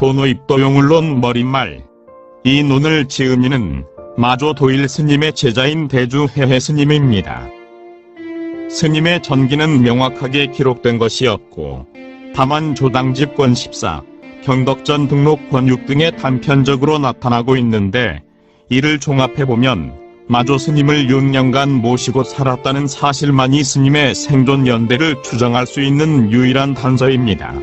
도노입도용을론 머릿말. 이 논을 지은 이는 마조 도일 스님의 제자인 대주 해해 스님입니다. 스님의 전기는 명확하게 기록된 것이 없고 다만 조당집권 14, 경덕전 등록 권육 등에 단편적으로 나타나고 있는데, 이를 종합해보면 마조 스님을 6년간 모시고 살았다는 사실만이 스님의 생존 연대를 추정할 수 있는 유일한 단서입니다.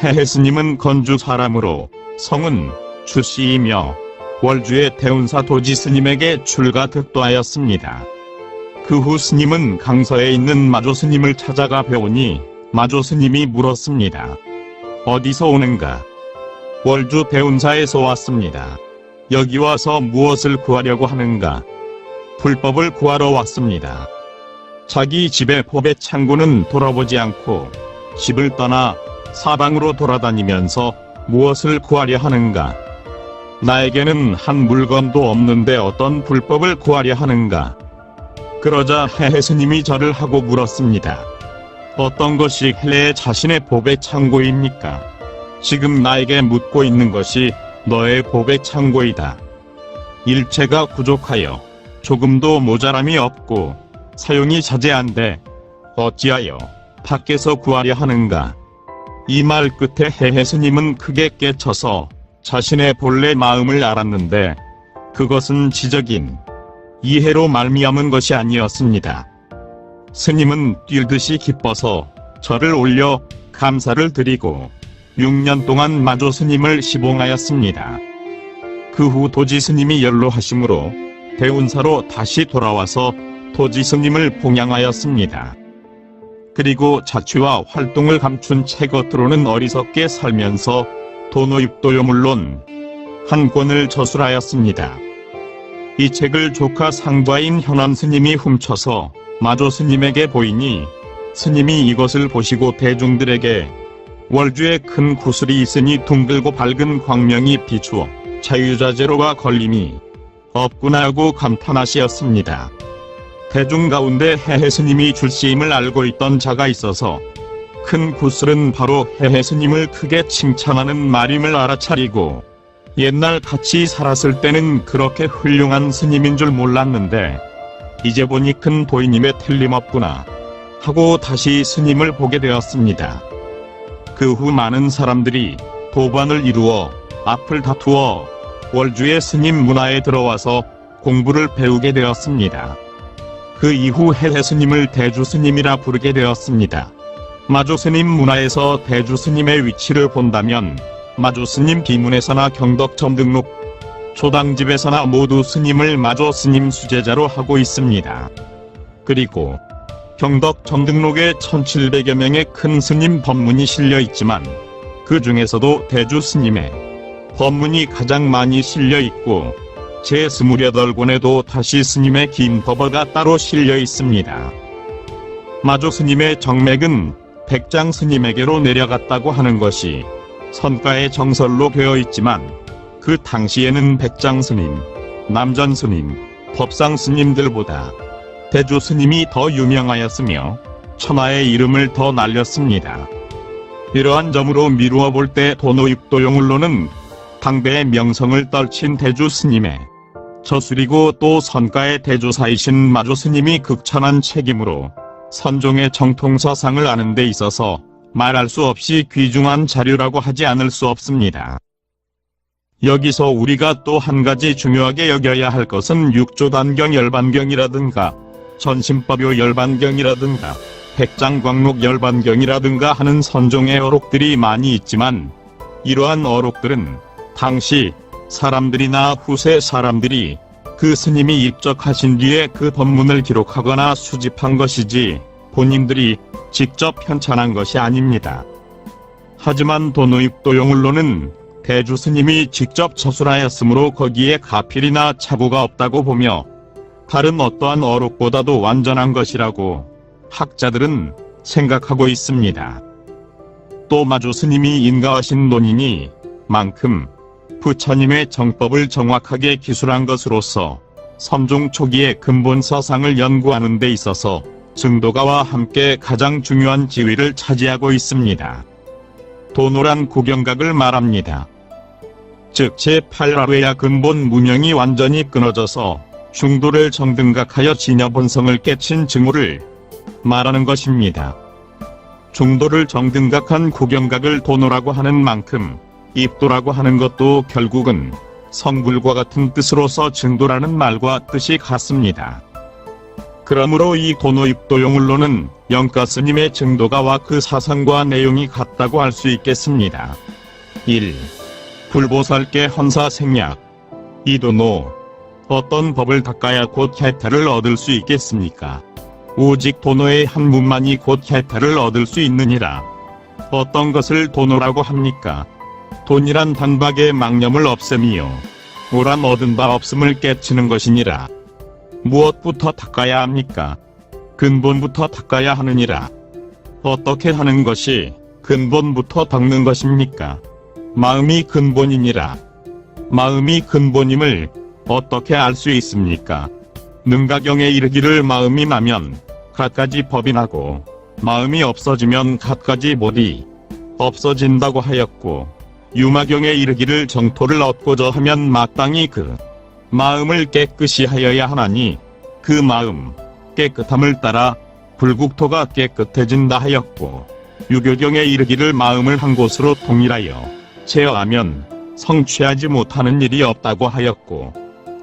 해해 스님은 건주 사람으로 성은 주씨이며 월주의 대운사 도지 스님에게 출가 득도하였습니다. 그 후 스님은 강서에 있는 마조 스님을 찾아가 배우니 마조 스님이 물었습니다. 어디서 오는가? 월주 대운사에서 왔습니다. 여기 와서 무엇을 구하려고 하는가? 불법을 구하러 왔습니다. 자기 집의 법의 창고는 돌아보지 않고 집을 떠나 사방으로 돌아다니면서 무엇을 구하려 하는가? 나에게는 한 물건도 없는데 어떤 불법을 구하려 하는가? 그러자 해해 스님이 절을 하고 물었습니다. 어떤 것이 해해 자신의 법의 창고입니까? 지금 나에게 묻고 있는 것이 너의 법의 창고이다. 일체가 부족하여 조금도 모자람이 없고 사용이 자제한데 어찌하여 밖에서 구하려 하는가? 이 말 끝에 해해 스님은 크게 깨쳐서 자신의 본래 마음을 알았는데 그것은 지적인 이해로 말미암은 것이 아니었습니다. 스님은 뛸듯이 기뻐서 절을 올려 감사를 드리고 6년 동안 마조 스님을 시봉하였습니다. 그 후 도지 스님이 연로하심으로 대운사로 다시 돌아와서 도지 스님을 봉양하였습니다. 그리고 자취와 활동을 감춘 채 겉으로는 어리석게 살면서 도노입도요물론 한 권을 저술하였습니다. 이 책을 조카 상좌인 현암 스님이 훔쳐서 마조 스님에게 보이니 스님이 이것을 보시고 대중들에게 월주에 큰 구슬이 있으니 둥글고 밝은 광명이 비추어 자유자재로가 걸림이 없구나 하고 감탄하시었습니다. 대중 가운데 해해 스님이 줄시임을 알고 있던 자가 있어서 큰 구슬은 바로 해해 스님을 크게 칭찬하는 말임을 알아차리고 옛날 같이 살았을 때는 그렇게 훌륭한 스님인 줄 몰랐는데 이제 보니 큰 도인임에 틀림없구나 하고 다시 스님을 보게 되었습니다. 그 후 많은 사람들이 도반을 이루어 앞을 다투어 월주의 스님 문화에 들어와서 공부를 배우게 되었습니다. 그 이후 해해 스님을 대주 스님이라 부르게 되었습니다. 마조 스님 문화에서 대주 스님의 위치를 본다면 마조 스님 비문에서나 경덕점 등록 조당집에서나 모두 스님을 마조 스님 수제자로 하고 있습니다. 그리고 경덕점 등록에 1700여 명의 큰 스님 법문이 실려 있지만 그 중에서도 대주 스님의 법문이 가장 많이 실려 있고 제28권에도 다시 스님의 긴 법어가 따로 실려 있습니다. 마조 스님의 정맥은 백장 스님에게로 내려갔다고 하는 것이 선가의 정설로 되어 있지만 그 당시에는 백장 스님, 남전 스님, 법상 스님들보다 대주 스님이 더 유명하였으며 천하의 이름을 더 날렸습니다. 이러한 점으로 미루어 볼 때 도노입도용을로는 당대의 명성을 떨친 대주 스님의 저술이고 또 선가의 대조사이신 마조 스님이 극찬한 책이므로 선종의 정통서상을 아는 데 있어서 말할 수 없이 귀중한 자료라고 하지 않을 수 없습니다. 여기서 우리가 또 한 가지 중요하게 여겨야 할 것은 육조단경 열반경이라든가 전심법요 열반경이라든가 백장광록 열반경이라든가 하는 선종의 어록들이 많이 있지만 이러한 어록들은 당시 사람들이나 후세 사람들이 그 스님이 입적하신 뒤에 그 법문을 기록하거나 수집한 것이지 본인들이 직접 편찬한 것이 아닙니다. 하지만 도노입도용을로는 대주 스님이 직접 저술하였으므로 거기에 가필이나 착오가 없다고 보며 다른 어떠한 어록보다도 완전한 것이라고 학자들은 생각하고 있습니다. 또 마조 스님이 인가하신 논이니 만큼 부처님의 정법을 정확하게 기술한 것으로서 선종 초기의 근본 서상을 연구하는 데 있어서 증도가와 함께 가장 중요한 지위를 차지하고 있습니다. 도노란 구경각을 말합니다. 즉 제8화외야 근본 무명이 완전히 끊어져서 중도를 정등각하여 진여 본성을 깨친 증오를 말하는 것입니다. 중도를 정등각한 구경각을 도노라고 하는 만큼 입도라고 하는 것도 결국은 성불과 같은 뜻으로서 증도라는 말과 뜻이 같습니다. 그러므로 이 도노입도용을로는 영가스님의 증도가와 그 사상과 내용이 같다고 할 수 있겠습니다. 1. 불보살께 헌사생약. 이 도노, 어떤 법을 닦아야 곧 해탈을 얻을 수 있겠습니까? 오직 도노의 한 문만이 곧 해탈을 얻을 수 있느니라. 어떤 것을 도노라고 합니까? 돈이란 단박에 망념을 없앰이요 오란 얻은 바 없음을 깨치는 것이니라. 무엇부터 닦아야 합니까? 근본부터 닦아야 하느니라. 어떻게 하는 것이 근본부터 닦는 것입니까? 마음이 근본이니라. 마음이 근본임을 어떻게 알 수 있습니까? 능가경에 이르기를 마음이 나면 갖가지 법이 나고 마음이 없어지면 갖가지 법이 없어진다고 하였고, 유마경에 이르기를 정토를 얻고자 하면 마땅히 그 마음을 깨끗이 하여야 하나니 그 마음 깨끗함을 따라 불국토가 깨끗해진다 하였고, 유교경에 이르기를 마음을 한 곳으로 통일하여 제어하면 성취하지 못하는 일이 없다고 하였고,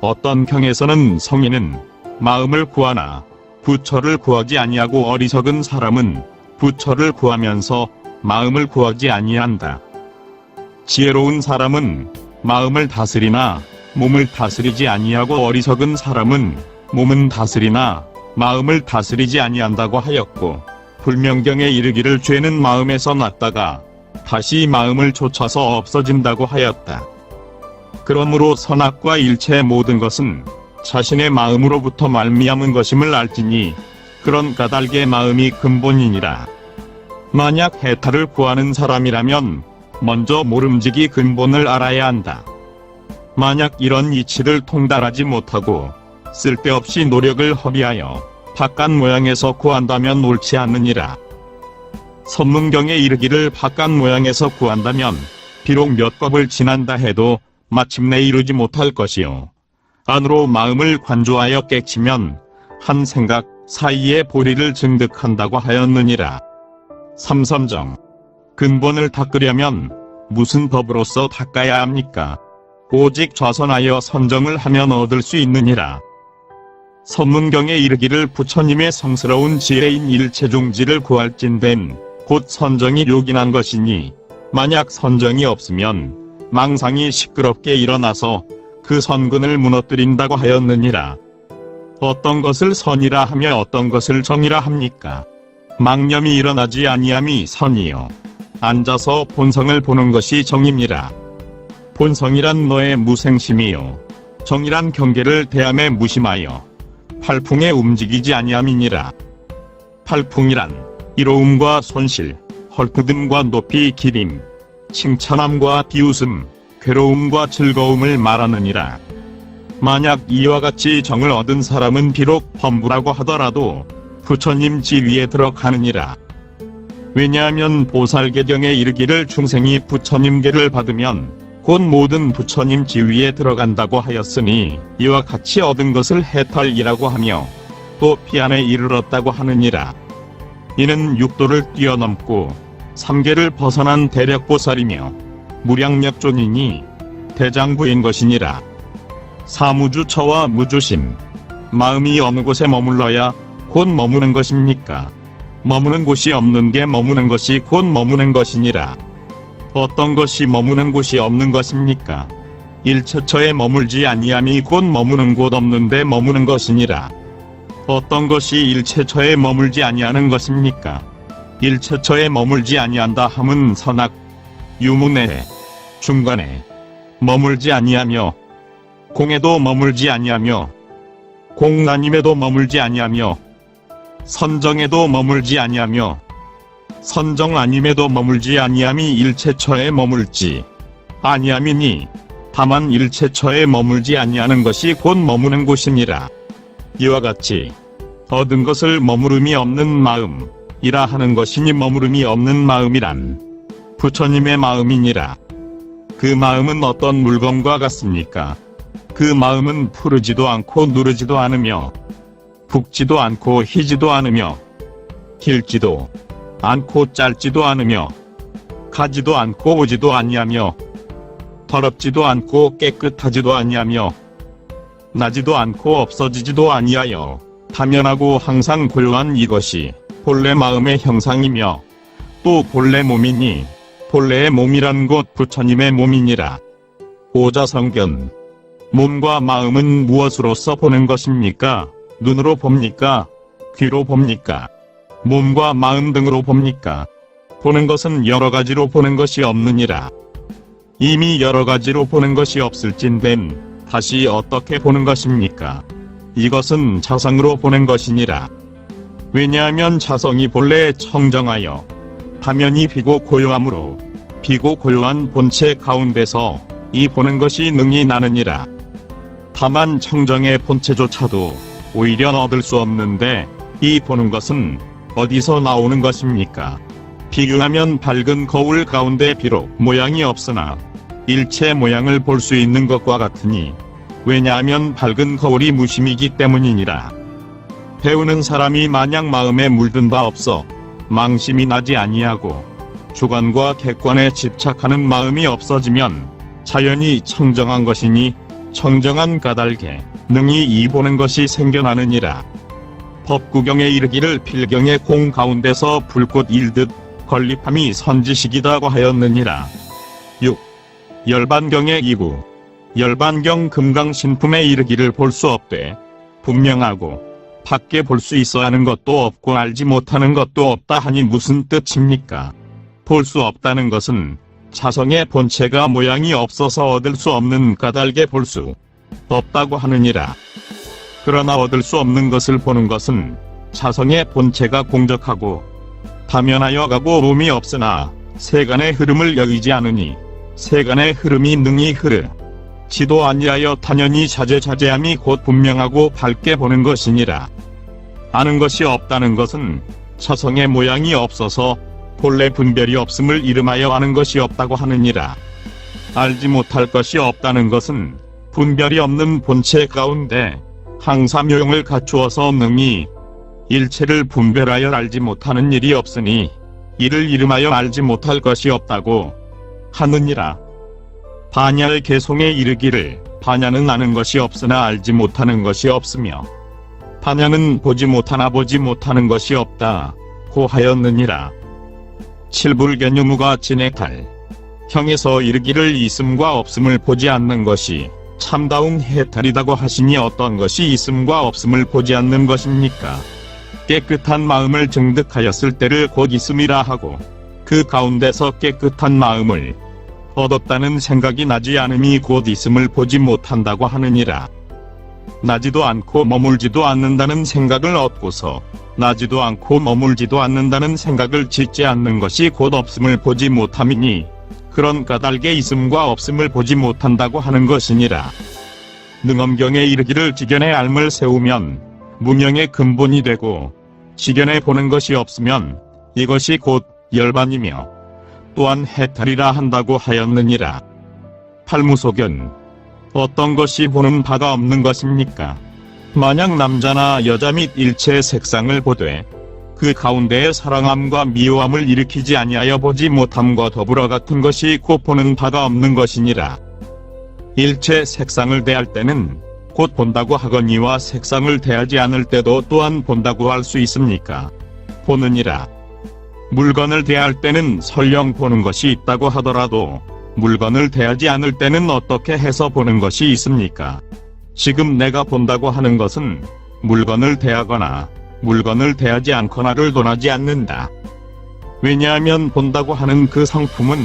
어떤 경에서는 성인은 마음을 구하나 부처를 구하지 아니하고 어리석은 사람은 부처를 구하면서 마음을 구하지 아니한다. 지혜로운 사람은 마음을 다스리나 몸을 다스리지 아니하고 어리석은 사람은 몸은 다스리나 마음을 다스리지 아니한다고 하였고, 불명경에 이르기를 죄는 마음에서 났다가 다시 마음을 쫓아서 없어진다고 하였다. 그러므로 선악과 일체의 모든 것은 자신의 마음으로부터 말미암은 것임을 알지니 그런 까닭의 마음이 근본이니라. 만약 해탈을 구하는 사람이라면 먼저 모름지기 근본을 알아야 한다. 만약 이런 이치를 통달하지 못하고 쓸데없이 노력을 허비하여 바깥 모양에서 구한다면 옳지 않느니라. 선문경에 이르기를 바깥 모양에서 구한다면 비록 몇 겁을 지난다 해도 마침내 이루지 못할 것이요, 안으로 마음을 관조하여 깨치면 한 생각 사이에 보리를 증득한다고 하였느니라. 삼섬정. 근본을 닦으려면 무슨 법으로서 닦아야 합니까? 오직 좌선하여 선정을 하면 얻을 수 있느니라. 선문경에 이르기를 부처님의 성스러운 지혜인 일체중지를 구할진된 곧 선정이 요긴한 것이니, 만약 선정이 없으면 망상이 시끄럽게 일어나서 그 선근을 무너뜨린다고 하였느니라. 어떤 것을 선이라 하며 어떤 것을 정이라 합니까? 망념이 일어나지 아니함이 선이요, 앉아서 본성을 보는 것이 정입니다. 본성이란 너의 무생심이요, 정이란 경계를 대함에 무심하여 팔풍에 움직이지 아니함이니라. 팔풍이란 이로움과 손실, 헐뜯음과 높이 기림, 칭찬함과 비웃음, 괴로움과 즐거움을 말하느니라. 만약 이와 같이 정을 얻은 사람은 비록 범부라고 하더라도 부처님 지위에 들어가느니라. 왜냐하면 보살계경에 이르기를 중생이 부처님계를 받으면 곧 모든 부처님 지위에 들어간다고 하였으니, 이와 같이 얻은 것을 해탈이라고 하며 또 피안에 이르렀다고 하느니라. 이는 육도를 뛰어넘고 삼계를 벗어난 대력보살이며 무량력존이니 대장부인 것이니라. 사무주처와 무주심. 마음이 어느 곳에 머물러야 곧 머무는 것입니까? 머무는 곳이 없는 게 머무는 것이 곧 머무는 것이니라. 어떤 것이 머무는 곳이 없는 것입니까? 일체처에 머물지 아니함이 곧 머무는 곳 없는데 머무는 것이니라. 어떤 것이 일체처에 머물지 아니하는 것입니까? 일체처에 머물지 아니한다 함은 선악, 유문에, 중간에 머물지 아니하며, 공에도 머물지 아니하며, 공난임에도 머물지 아니하며, 선정에도 머물지 아니하며, 선정 아님에도 머물지 아니함이 일체처에 머물지 아니함이니, 다만 일체처에 머물지 아니하는 것이 곧 머무는 곳이니라. 이와 같이 얻은 것을 머무름이 없는 마음이라 하는 것이니, 머무름이 없는 마음이란 부처님의 마음이니라. 그 마음은 어떤 물건과 같습니까? 그 마음은 푸르지도 않고 누르지도 않으며 붓지도 않고 희지도 않으며 길지도 않고 짧지도 않으며 가지도 않고 오지도 아니하며 더럽지도 않고 깨끗하지도 아니하며 나지도 않고 없어지지도 아니하여 당연하고 항상 고요한 이것이 본래 마음의 형상이며 또 본래 몸이니 본래의 몸이란 곧 부처님의 몸이니라. 오자성견. 몸과 마음은 무엇으로서 보는 것입니까? 눈으로 봅니까? 귀로 봅니까? 몸과 마음 등으로 봅니까? 보는 것은 여러 가지로 보는 것이 없느니라. 이미 여러 가지로 보는 것이 없을진된 다시 어떻게 보는 것입니까? 이것은 자성으로 보는 것이니라. 왜냐하면 자성이 본래 청정하여 화면이 비고 고요하므로 비고 고요한 본체 가운데서 이 보는 것이 능히 나느니라. 다만 청정의 본체조차도 오히려 얻을 수 없는데 이 보는 것은 어디서 나오는 것입니까? 비교하면 밝은 거울 가운데 비록 모양이 없으나 일체 모양을 볼 수 있는 것과 같으니 왜냐하면 밝은 거울이 무심이기 때문이니라. 배우는 사람이 마냥 마음에 물든 바 없어 망심이 나지 아니하고 주관과 객관에 집착하는 마음이 없어지면 자연히 청정한 것이니 청정한 까닭에 능히 이 보는 것이 생겨나느니라. 법구경에 이르기를 필경의 공 가운데서 불꽃 일듯 건립함이 선지식이다고 하였느니라. 6. 열반경의 2부. 열반경 금강신품에 이르기를 볼 수 없되 분명하고 밖에 볼 수 있어 하는 것도 없고 알지 못하는 것도 없다 하니 무슨 뜻입니까? 볼 수 없다는 것은 자성의 본체가 모양이 없어서 얻을 수 없는 까닭에 볼 수 없다고 하느니라. 그러나 얻을 수 없는 것을 보는 것은 자성의 본체가 공적하고 다면하여 가고 몸이 없으나 세간의 흐름을 여기지 않으니 세간의 흐름이 능히 지도 아니하여 단연히 자제자제함이 곧 분명하고 밝게 보는 것이니라. 아는 것이 없다는 것은 자성의 모양이 없어서 본래 분별이 없음을 이름하여 아는 것이 없다고 하느니라. 알지 못할 것이 없다는 것은 분별이 없는 본체 가운데 항사묘용을 갖추어서 능히 일체를 분별하여 알지 못하는 일이 없으니 이를 이름하여 알지 못할 것이 없다고 하느니라. 반야의 개송에 이르기를 반야는 아는 것이 없으나 알지 못하는 것이 없으며 반야는 보지 못하나 보지 못하는 것이 없다 고 하였느니라. 칠불견유무가 진해탈 형에서 이르기를 있음과 없음을 보지 않는 것이 참다운 해탈이다고 하시니 어떤 것이 있음과 없음을 보지 않는 것입니까? 깨끗한 마음을 증득하였을 때를 곧 있음이라 하고 그 가운데서 깨끗한 마음을 얻었다는 생각이 나지 않음이 곧 있음을 보지 못한다고 하느니라. 나지도 않고 머물지도 않는다는 생각을 얻고서 나지도 않고 머물지도 않는다는 생각을 짓지 않는 것이 곧 없음을 보지 못함이니 그런 까닭에 있음과 없음을 보지 못한다고 하는 것이니라. 능엄경에 이르기를 지견에 알을 세우면 무명의 근본이 되고 지견에 보는 것이 없으면 이것이 곧 열반이며 또한 해탈이라 한다고 하였느니라. 팔무소견. 어떤 것이 보는 바가 없는 것입니까? 만약 남자나 여자 및 일체의 색상을 보되 그 가운데에 사랑함과 미워함을 일으키지 아니하여 보지 못함과 더불어 같은 것이 곧 보는 바가 없는 것이니라. 일체 색상을 대할 때는 곧 본다고 하거니와 색상을 대하지 않을 때도 또한 본다고 할 수 있습니까? 보느니라. 물건을 대할 때는 설령 보는 것이 있다고 하더라도 물건을 대하지 않을 때는 어떻게 해서 보는 것이 있습니까? 지금 내가 본다고 하는 것은 물건을 대하거나 물건을 대하지 않거나를 논하지 않는다. 왜냐하면 본다고 하는 그 성품은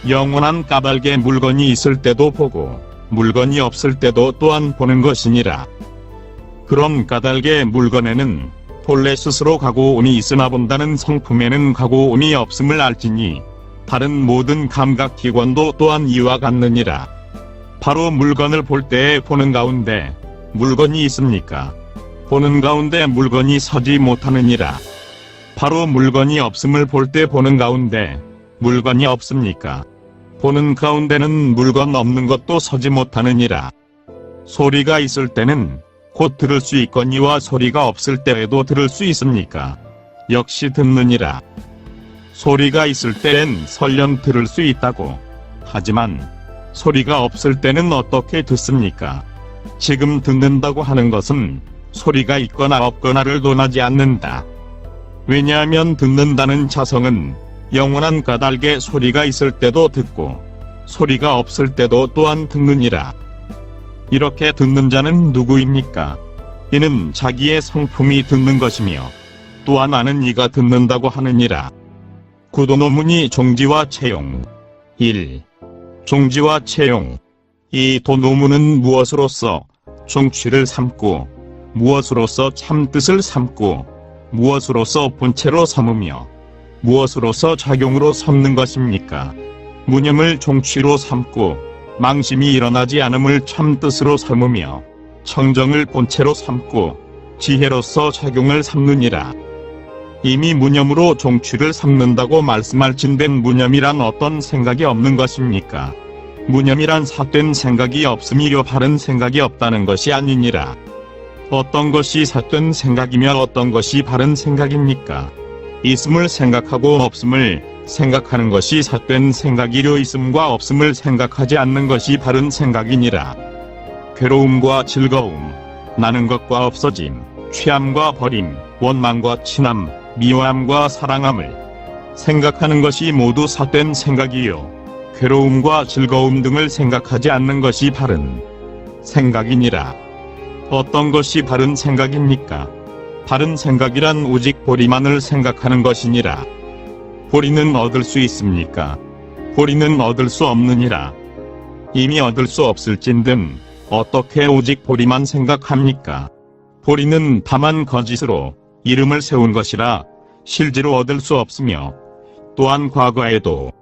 영원한 까닭에 물건이 있을 때도 보고 물건이 없을 때도 또한 보는 것이니라. 그런 까닭의 물건에는 본래 스스로 가고 온이 있으나 본다는 성품에는 가고 온이 없음을 알지니 다른 모든 감각기관도 또한 이와 같느니라. 바로 물건을 볼 때에 보는 가운데 물건이 있습니까? 보는 가운데 물건이 서지 못하느니라. 바로 물건이 없음을 볼 때 보는 가운데 물건이 없습니까? 보는 가운데는 물건 없는 것도 서지 못하느니라. 소리가 있을 때는 곧 들을 수 있거니와 소리가 없을 때에도 들을 수 있습니까? 역시 듣느니라. 소리가 있을 때엔 설령 들을 수 있다고. 하지만 소리가 없을 때는 어떻게 듣습니까? 지금 듣는다고 하는 것은 소리가 있거나 없거나를 논하지 않는다. 왜냐하면 듣는다는 자성은 영원한 까닭에 소리가 있을 때도 듣고 소리가 없을 때도 또한 듣느니라. 이렇게 듣는 자는 누구입니까? 이는 자기의 성품이 듣는 것이며 또한 아는 이가 듣는다고 하느니라. 구도노문이 종지와 채용. 1. 종지와 채용. 이 도노문은 무엇으로서 종취를 삼고 무엇으로서 참뜻을 삼고 무엇으로서 본체로 삼으며 무엇으로서 작용으로 삼는 것입니까? 무념을 종취로 삼고 망심이 일어나지 않음을 참뜻으로 삼으며 청정을 본체로 삼고 지혜로서 작용을 삼느니라. 이미 무념으로 종취를 삼는다고 말씀할 진된 무념이란 어떤 생각이 없는 것입니까? 무념이란 삿된 생각이 없음이요 바른 생각이 없다는 것이 아니니라. 어떤 것이 삿된 생각이며 어떤 것이 바른 생각입니까? 있음을 생각하고 없음을 생각하는 것이 삿된 생각이려 있음과 없음을 생각하지 않는 것이 바른 생각이니라. 괴로움과 즐거움, 나는 것과 없어짐, 취함과 버림, 원망과 친함, 미워함과 사랑함을 생각하는 것이 모두 삿된 생각이요 괴로움과 즐거움 등을 생각하지 않는 것이 바른 생각이니라. 어떤 것이 바른 생각입니까? 바른 생각이란 오직 보리만을 생각하는 것이니라. 보리는 얻을 수 있습니까? 보리는 얻을 수 없느니라. 이미 얻을 수 없을진든 어떻게 오직 보리만 생각합니까? 보리는 다만 거짓으로 이름을 세운 것이라 실제로 얻을 수 없으며 또한 과거에도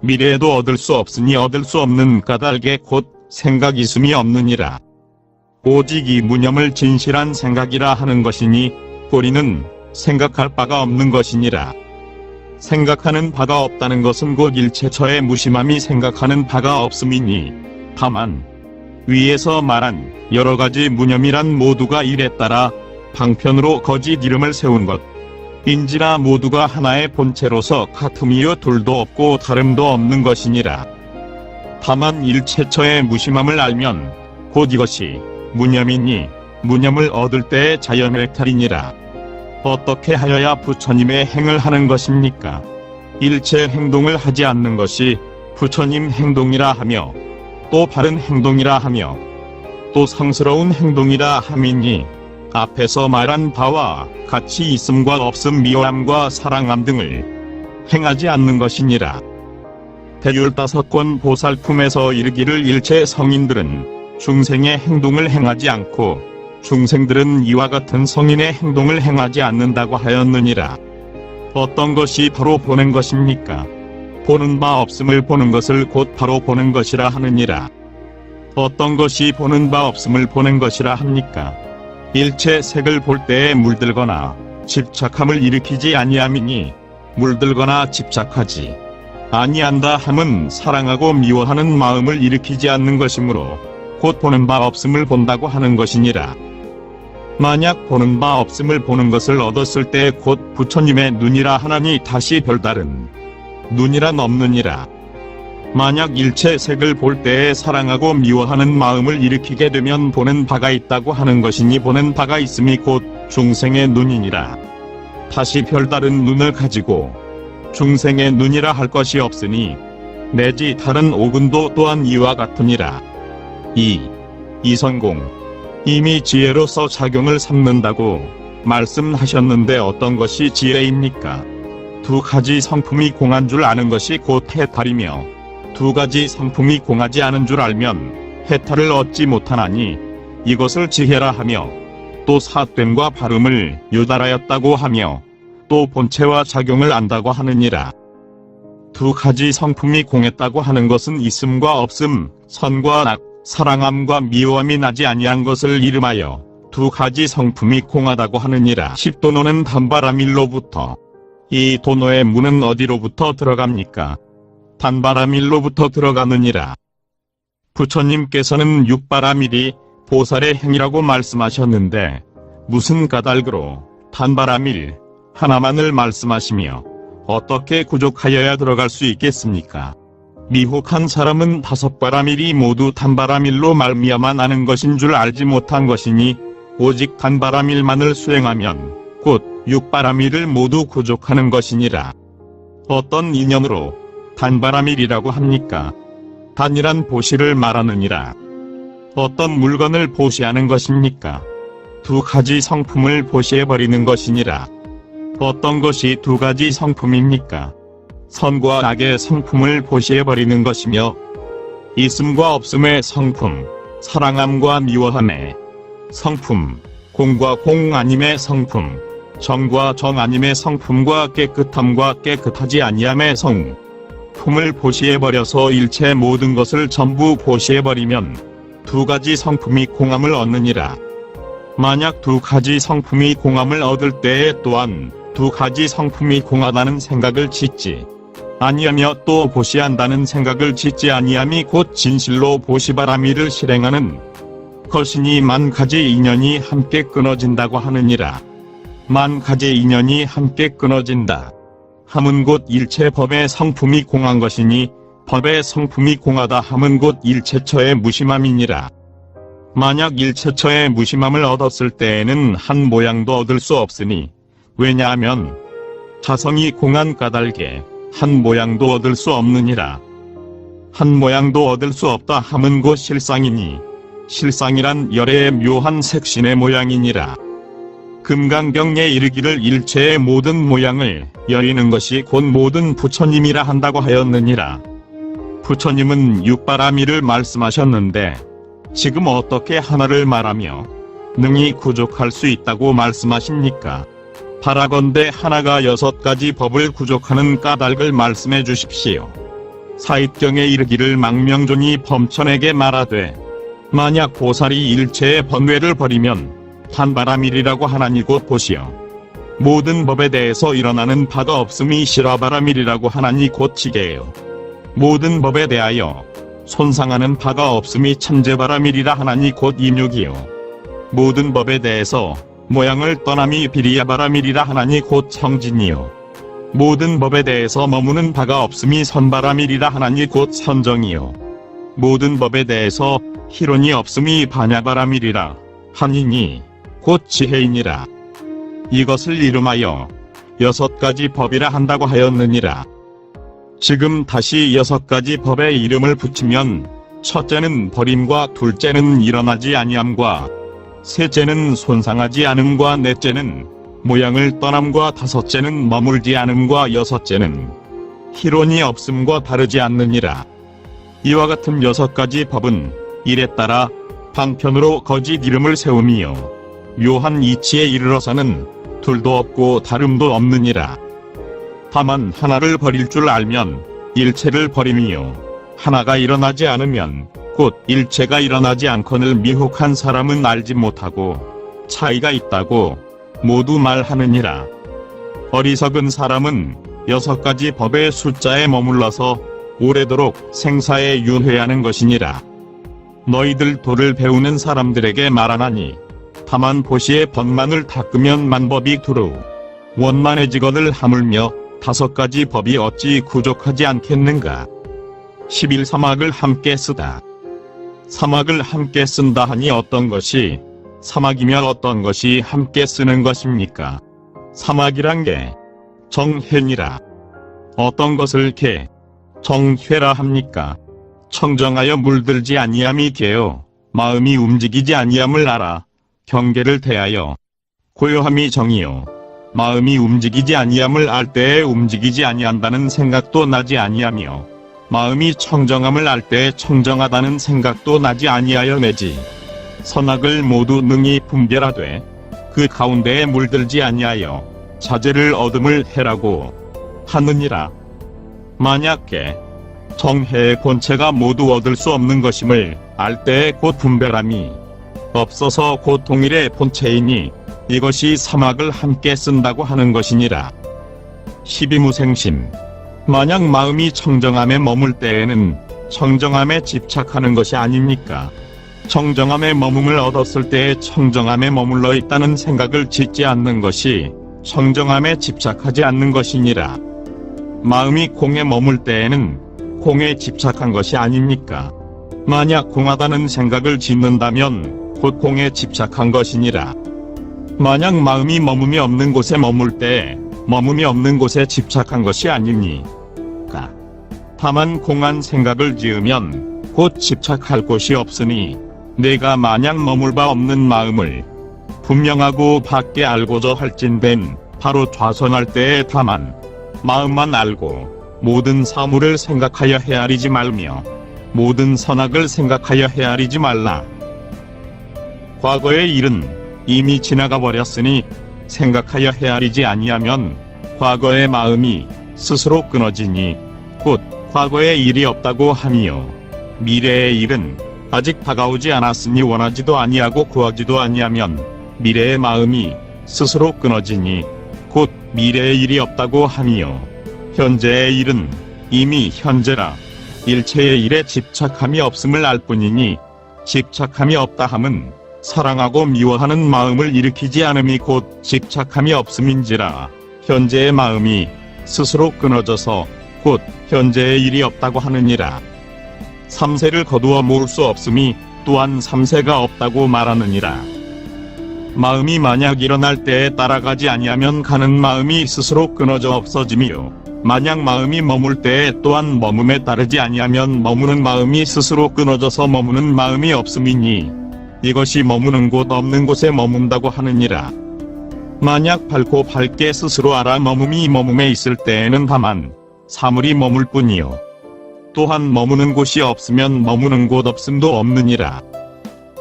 미래에도 얻을 수 없으니 얻을 수 없는 까닭에 곧 생각 있음이 없느니라. 오직 이 무념을 진실한 생각이라 하는 것이니 보리는 생각할 바가 없는 것이니라. 생각하는 바가 없다는 것은 곧 일체처의 무심함이 생각하는 바가 없음이니 다만 위에서 말한 여러가지 무념이란 모두가 일에 따라 방편으로 거짓 이름을 세운 것 인지라 모두가 하나의 본체로서 같음이요 둘도 없고 다름도 없는 것이니라. 다만 일체처의 무심함을 알면 곧 이것이 무념이니 무념을 얻을 때의 자연일탈이니라. 어떻게 하여야 부처님의 행을 하는 것입니까? 일체 행동을 하지 않는 것이 부처님 행동이라 하며 또 바른 행동이라 하며 또 성스러운 행동이라 함이니 앞에서 말한 바와 같이 있음과 없음 미워함과 사랑함 등을 행하지 않는 것이니라. 대율다섯권 보살품에서 이르기를 일체 성인들은 중생의 행동을 행하지 않고 중생들은 이와 같은 성인의 행동을 행하지 않는다고 하였느니라. 어떤 것이 바로 보는 것입니까? 보는 바 없음을 보는 것을 곧 바로 보는 것이라 하느니라. 어떤 것이 보는 바 없음을 보는 것이라 합니까? 일체 색을 볼 때에 물들거나 집착함을 일으키지 아니함이니 물들거나 집착하지 아니한다 함은 사랑하고 미워하는 마음을 일으키지 않는 것이므로 곧 보는 바 없음을 본다고 하는 것이니라. 만약 보는 바 없음을 보는 것을 얻었을 때 곧 부처님의 눈이라 하나니 다시 별다른 눈이란 없느니라. 만약 일체 색을 볼 때에 사랑하고 미워하는 마음을 일으키게 되면 보는 바가 있다고 하는 것이니 보는 바가 있음이 곧 중생의 눈이니라. 다시 별다른 눈을 가지고 중생의 눈이라 할 것이 없으니 내지 다른 오근도 또한 이와 같으니라. 이성공 이미 지혜로서 작용을 삼는다고 말씀하셨는데 어떤 것이 지혜입니까? 두 가지 성품이 공한 줄 아는 것이 곧 해탈이며 두 가지 성품이 공하지 않은 줄 알면 해탈을 얻지 못하나니 이것을 지혜라 하며 또 삿됨과 바름을 유달하였다고 하며 또 본체와 작용을 안다고 하느니라. 두 가지 성품이 공했다고 하는 것은 있음과 없음, 선과 악, 사랑함과 미워함이 나지 아니한 것을 이름하여 두 가지 성품이 공하다고 하느니라. 십도노는 단바라밀로부터 이 도노의 문은 어디로부터 들어갑니까? 단바라밀로부터 들어가느니라. 부처님께서는 육바라밀이 보살의 행위라고 말씀하셨는데 무슨 까닭으로 단바라밀 하나만을 말씀하시며 어떻게 구족하여야 들어갈 수 있겠습니까? 미혹한 사람은 5바라밀이 모두 단바라밀로 말미암아 나는 것인 줄 알지 못한 것이니 오직 단바라밀만을 수행하면 곧 6바라밀을 모두 구족하는 것이니라. 어떤 이념으로 단바라밀이라고 합니까? 단이란 보시를 말하느니라. 어떤 물건을 보시하는 것입니까? 2가지 성품을 보시해버리는 것이니라. 어떤 것이 2가지 성품입니까? 선과 악의 성품을 보시해버리는 것이며 있음과 없음의 성품, 사랑함과 미워함의 성품, 공과 공 아님의 성품, 정과 정 아님의 성품과 깨끗함과 깨끗하지 아니함의 성품을 보시해버려서 일체 모든 것을 전부 보시해버리면 2가지 성품이 공함을 얻느니라. 만약 2가지 성품이 공함을 얻을 때에 또한 2가지 성품이 공하다는 생각을 짓지 아니하며 또 보시한다는 생각을 짓지 아니함이 곧 진실로 보시바라밀을 실행하는 것이니 10,000가지 인연이 함께 끊어진다고 하느니라. 10,000가지 인연이 함께 끊어진다 함은 곧 일체 법의 성품이 공한 것이니 법의 성품이 공하다 함은 곧 일체처의 무심함이니라. 만약 일체처의 무심함을 얻었을 때에는 한 모양도 얻을 수 없으니 왜냐하면 자성이 공한 까닭에 한 모양도 얻을 수 없느니라. 한 모양도 얻을 수 없다 함은 곧 실상이니 실상이란 열애의 묘한 색신의 모양이니라. 금강경에 이르기를 일체의 모든 모양을 여리는 것이 곧 모든 부처님이라 한다고 하였느니라. 부처님은 육바라밀을 말씀하셨는데 지금 어떻게 하나를 말하며 능히 구족할 수 있다고 말씀하십니까? 바라건대 하나가 6가지 법을 구족하는 까닭을 말씀해 주십시오. 사입경에 이르기를 망명존이 범천에게 말하되 만약 보살이 일체의 번뇌를 버리면 단바라밀이라고 하나니 곧 보시오. 모든 법에 대해서 일어나는 바가 없음이 실화바라밀이라고 하나니 곧 지게요. 모든 법에 대하여 손상하는 바가 없음이 천재바라밀이라 하나니 곧 임육이요. 모든 법에 대해서 모양을 떠남이 비리야바라밀이라 하나니 곧 청진이요. 모든 법에 대해서 머무는 바가 없음이 선바라밀이라 하나니 곧 선정이요. 모든 법에 대해서 희론이 없음이 반야바라밀이라 하니니 곧 지혜이니라. 이것을 이름하여 6가지 법이라 한다고 하였느니라. 지금 다시 6가지 법의 이름을 붙이면 첫째는 버림과 둘째는 일어나지 아니함과 셋째는 손상하지 않음과 넷째는 모양을 떠남과 다섯째는 머물지 않음과 여섯째는 희론이 없음과 다르지 않느니라. 이와 같은 6가지 법은 일에 따라 방편으로 거짓 이름을 세우며 묘한 이치에 이르러서는 둘도 없고 다름도 없느니라. 다만 하나를 버릴 줄 알면 일체를 버림이요 하나가 일어나지 않으면 곧 일체가 일어나지 않거늘 미혹한 사람은 알지 못하고 차이가 있다고 모두 말하느니라. 어리석은 사람은 6가지 법의 숫자에 머물러서 오래도록 생사에 윤회하는 것이니라. 너희들 도를 배우는 사람들에게 말하나니 다만 보시의 법만을 닦으면 만법이 두루 원만해지거늘 하물며 5가지 법이 어찌 구족하지 않겠는가. 11사막을 함께 쓰다. 사막을 함께 쓴다 하니 어떤 것이 사막이며 어떤 것이 함께 쓰는 것입니까? 사막이란 게 정회니라. 어떤 것을 개 정회라 합니까? 청정하여 물들지 아니함이 개요 마음이 움직이지 아니함을 알아 경계를 대하여 고요함이 정이요 마음이 움직이지 아니함을 알 때에 움직이지 아니한다는 생각도 나지 아니하며 마음이 청정함을 알 때에 청정하다는 생각도 나지 아니하여 내지 선악을 모두 능히 분별하되 그 가운데에 물들지 아니하여 자제를 얻음을 해라고 하느니라. 만약에 정해의 본체가 모두 얻을 수 없는 것임을 알 때에 곧 분별함이 없어서 곧 동일의 본체이니 이것이 사막을 함께 쓴다고 하는 것이니라. 12무생심 만약 마음이 청정함에 머물 때에는 청정함에 집착하는 것이 아닙니까? 청정함에 머금을 얻었을 때에 청정함에 머물러 있다는 생각을 짓지 않는 것이 청정함에 집착하지 않는 것이니라. 마음이 공에 머물 때에는 공에 집착한 것이 아닙니까? 만약 공하다는 생각을 짓는다면 곧 공에 집착한 것이니라. 만약 마음이 머금이 없는 곳에 머물 때 머금이 없는 곳에 집착한 것이 아닙니까? 다만 공한 생각을 지으면 곧 집착할 곳이 없으니 내가 마냥 머물 바 없는 마음을 분명하고 밖에 알고자 할진된 바로 좌선할 때에 다만 마음만 알고 모든 사물을 생각하여 헤아리지 말며 모든 선악을 생각하여 헤아리지 말라. 과거의 일은 이미 지나가 버렸으니 생각하여 헤아리지 아니하면 과거의 마음이 스스로 끊어지니 곧 과거의 일이 없다고 하니요. 미래의 일은 아직 다가오지 않았으니 원하지도 아니하고 구하지도 아니하면 미래의 마음이 스스로 끊어지니 곧 미래의 일이 없다고 하니요. 현재의 일은 이미 현재라. 일체의 일에 집착함이 없음을 알 뿐이니 집착함이 없다 함은 사랑하고 미워하는 마음을 일으키지 않음이 곧 집착함이 없음인지라. 현재의 마음이 스스로 끊어져서 곧 현재의 일이 없다고 하느니라. 삼세를 거두어 모을 수 없음이 또한 삼세가 없다고 말하느니라. 마음이 만약 일어날 때에 따라가지 아니하면 가는 마음이 스스로 끊어져 없어짐이요. 만약 마음이 머물 때에 또한 머금에 따르지 아니하면 머무는 마음이 스스로 끊어져서 머무는 마음이 없음이니 이것이 머무는 곳 없는 곳에 머문다고 하느니라. 만약 밝고 밝게 스스로 알아 머금이 머금에 있을 때에는 다만 사물이 머물 뿐이요. 또한 머무는 곳이 없으면 머무는 곳 없음도 없느니라.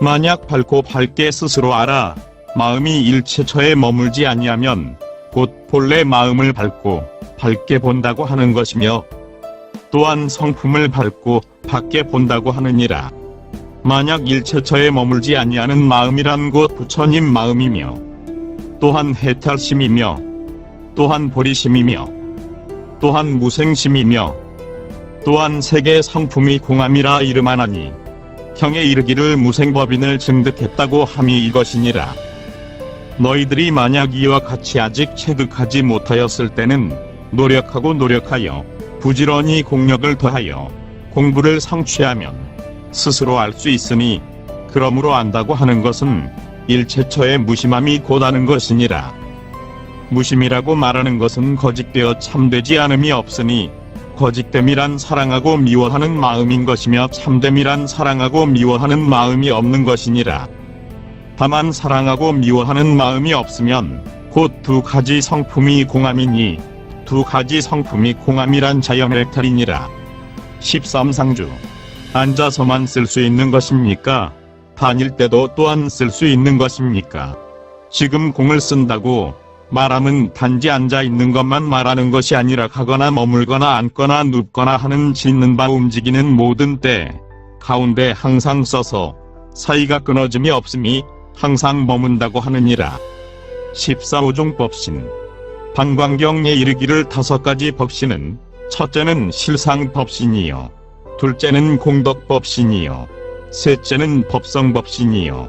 만약 밝고 밝게 스스로 알아 마음이 일체처에 머물지 아니하면 곧 본래 마음을 밝게 본다고 하는 것이며 또한 성품을 밝고 밖에 본다고 하느니라. 만약 일체처에 머물지 아니하는 마음이란 곧 부처님 마음이며 또한 해탈심이며 또한 보리심이며 또한 무생심이며 또한 세계 성품이 공함이라 이름하나니 경에 이르기를 무생법인을 증득했다고 함이 이것이니라. 너희들이 만약 이와 같이 아직 체득하지 못하였을 때는 노력하여 부지런히 공력을 더하여 공부를 성취하면 스스로 알 수 있으니 그러므로 안다고 하는 것은 일체처의 무심함이 곧 아는 것이니라. 무심이라고 말하는 것은 거짓되어 참되지 않음이 없으니 거짓됨이란 사랑하고 미워하는 마음인 것이며 참됨이란 사랑하고 미워하는 마음이 없는 것이니라. 다만 사랑하고 미워하는 마음이 없으면 곧 두 가지 성품이 공함이니 두 가지 성품이 공함이란 자연의 탈이니라. 13상주 앉아서만 쓸 수 있는 것입니까? 다닐 때도 또한 쓸 수 있는 것입니까? 지금 공을 쓴다고 말함은 단지 앉아 있는 것만 말하는 것이 아니라 가거나 머물거나 앉거나 눕거나 하는 짓는 바 움직이는 모든 때 가운데 항상 써서 사이가 끊어짐이 없음이 항상 머문다고 하느니라. 14호종 법신 방광경에 이르기를 5가지 법신은 첫째는 실상법신이요, 둘째는 공덕법신이요, 셋째는 법성법신이요,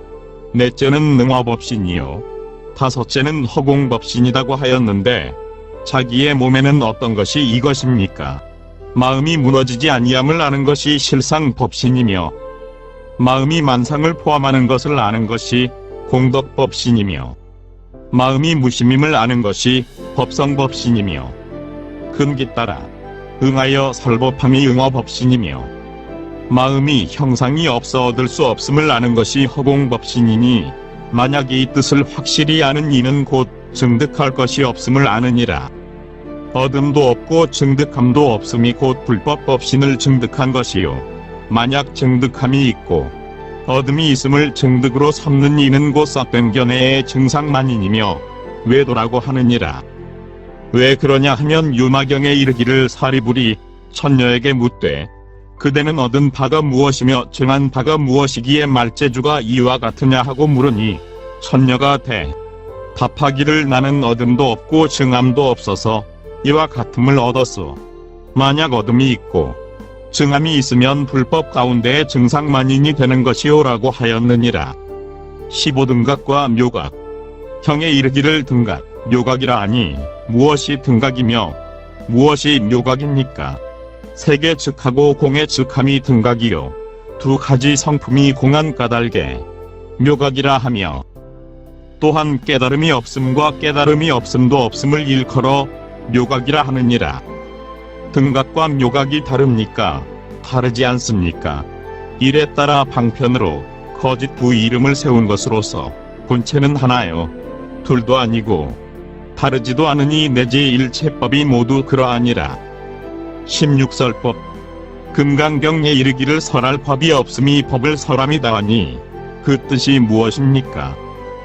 넷째는 능화법신이요, 다섯째는 허공법신이라고 하였는데 자기의 몸에는 어떤 것이 이것입니까? 마음이 무너지지 아니함을 아는 것이 실상법신이며 마음이 만상을 포함하는 것을 아는 것이 공덕법신이며 마음이 무심임을 아는 것이 법성법신이며 근기 따라 응하여 설법함이 응어법신이며 마음이 형상이 없어 얻을 수 없음을 아는 것이 허공법신이니 만약 이 뜻을 확실히 아는 이는 곧 증득할 것이 없음을 아느니라. 얻음도 없고 증득함도 없음이 곧 불법법신을 증득한 것이요, 만약 증득함이 있고 얻음이 있음을 증득으로 삼는 이는 곧 싹된 견해의 증상만인이며 외도라고 하느니라. 왜 그러냐 하면 유마경에 이르기를 사리불이 천녀에게 묻되 그대는 얻은 바가 무엇이며 증한 바가 무엇이기에 말재주가 이와 같으냐 하고 물으니 천녀가 답하기를 나는 얻음도 없고 증함도 없어서 이와 같음을 얻었소. 만약 어둠이 있고 증함이 있으면 불법 가운데에 증상만인이 되는 것이오라고 하였느니라. 15등각과 묘각. 형에 이르기를 등각, 묘각이라 하니 무엇이 등각이며 무엇이 묘각입니까? 세계 즉하고 공의 즉함이 등각이요 두 가지 성품이 공한 까닭에 묘각이라 하며, 또한 깨달음이 없음과 깨달음이 없음도 없음을 일컬어 묘각이라 하느니라. 등각과 묘각이 다릅니까? 다르지 않습니까? 이에 따라 방편으로 거짓 두 이름을 세운 것으로서 본체는 하나요 둘도 아니고 다르지도 않으니 내지 일체법이 모두 그러하니라. 16설법. 금강경에 이르기를 설할 법이 없음이 법을 설함이다 하니 그 뜻이 무엇입니까?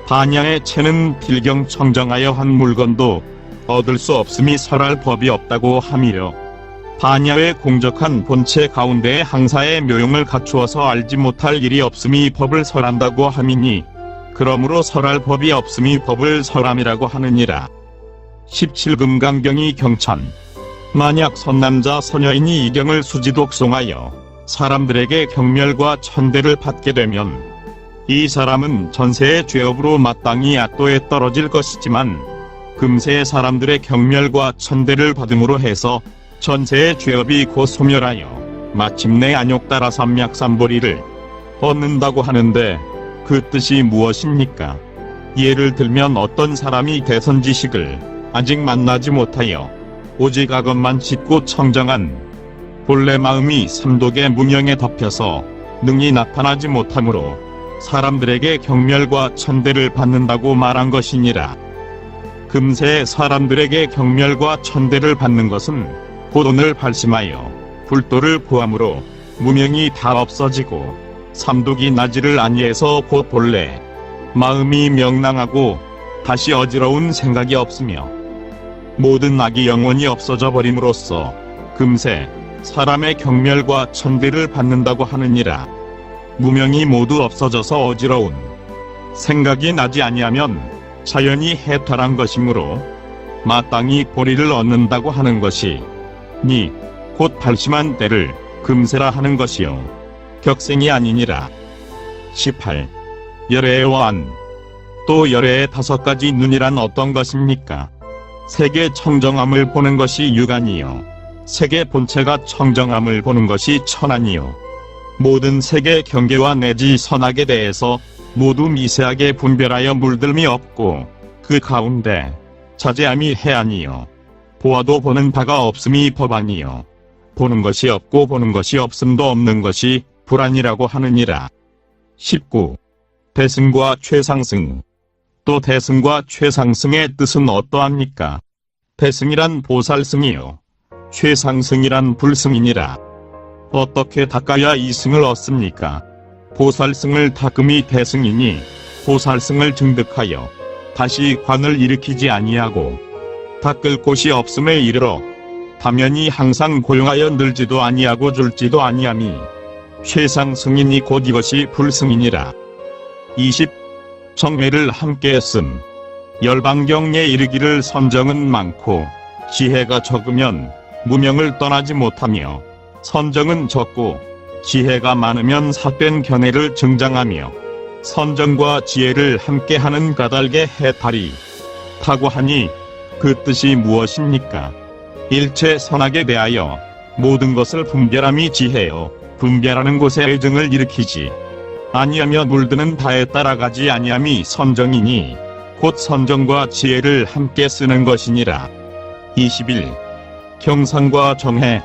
반야의 체는 필경 청정하여 한 물건도 얻을 수 없음이 설할 법이 없다고 함이려, 반야의 공적한 본체 가운데에 항사의 묘용을 갖추어서 알지 못할 일이 없음이 법을 설한다고 함이니 그러므로 설할 법이 없음이 법을 설함이라고 하느니라. 17금강경이 경천. 만약 선남자 선여인이 이 경을 수지독송하여 사람들에게 경멸과 천대를 받게 되면 이 사람은 전세의 죄업으로 마땅히 압도에 떨어질 것이지만 금세의 사람들의 경멸과 천대를 받음으로 해서 전세의 죄업이 곧 소멸하여 마침내 안욕따라 삼약삼보리를 얻는다고 하는데 그 뜻이 무엇입니까? 예를 들면 어떤 사람이 대선지식을 아직 만나지 못하여 오직 악업만 짓고 청정한 본래 마음이 삼독의 무명에 덮여서 능히 나타나지 못하므로 사람들에게 경멸과 천대를 받는다고 말한 것이니라. 금세 사람들에게 경멸과 천대를 받는 것은 곧 오늘 발심하여 불도를 구함으로 무명이 다 없어지고 삼독이 나지를 아니해서 곧 본래 마음이 명랑하고 다시 어지러운 생각이 없으며 모든 악이 영원히 없어져 버림으로써 금세 사람의 경멸과 천대를 받는다고 하느니라. 무명이 모두 없어져서 어지러운 생각이 나지 아니하면 자연히 해탈한 것이므로 마땅히 보리를 얻는다고 하는 것이 니 곧 발심한 때를 금세라 하는 것이요 격생이 아니니라. 18. 열애의 완. 또 열애의 5가지 눈이란 어떤 것입니까? 세계 청정함을 보는 것이 육안이요 세계 본체가 청정함을 보는 것이 천안이요 모든 세계 경계와 내지 선악에 대해서 모두 미세하게 분별하여 물들미 없고 그 가운데 자제함이 해안이요 보아도 보는 바가 없음이 법아니요 보는 것이 없고 보는 것이 없음도 없는 것이 불안이라고 하느니라. 19. 대승과 최상승. 또 대승과 최상승의 뜻은 어떠합니까? 대승이란 보살승이요 최상승이란 불승이니라. 어떻게 닦아야 이 승을 얻습니까? 보살승을 닦음이 대승이니 보살승을 증득하여 다시 관을 일으키지 아니하고 닦을 곳이 없음에 이르러 다면이 항상 고용하여 늘지도 아니하고 줄지도 아니함이 최상승이니 곧 이것이 불승이니라. 20. 정회를 함께 했음. 열방경에 이르기를 선정은 많고 지혜가 적으면 무명을 떠나지 못하며 선정은 적고 지혜가 많으면 삿된 견해를 증장하며 선정과 지혜를 함께하는 까닭에 해탈이 타고 하니 그 뜻이 무엇입니까? 일체 선악에 대하여 모든 것을 분별함이 지혜요 분별하는 곳에 애증을 일으키지 아니하며 물드는 바에 따라가지 아니함이 선정이니 곧 선정과 지혜를 함께 쓰는 것이니라. 21. 경상과 정해.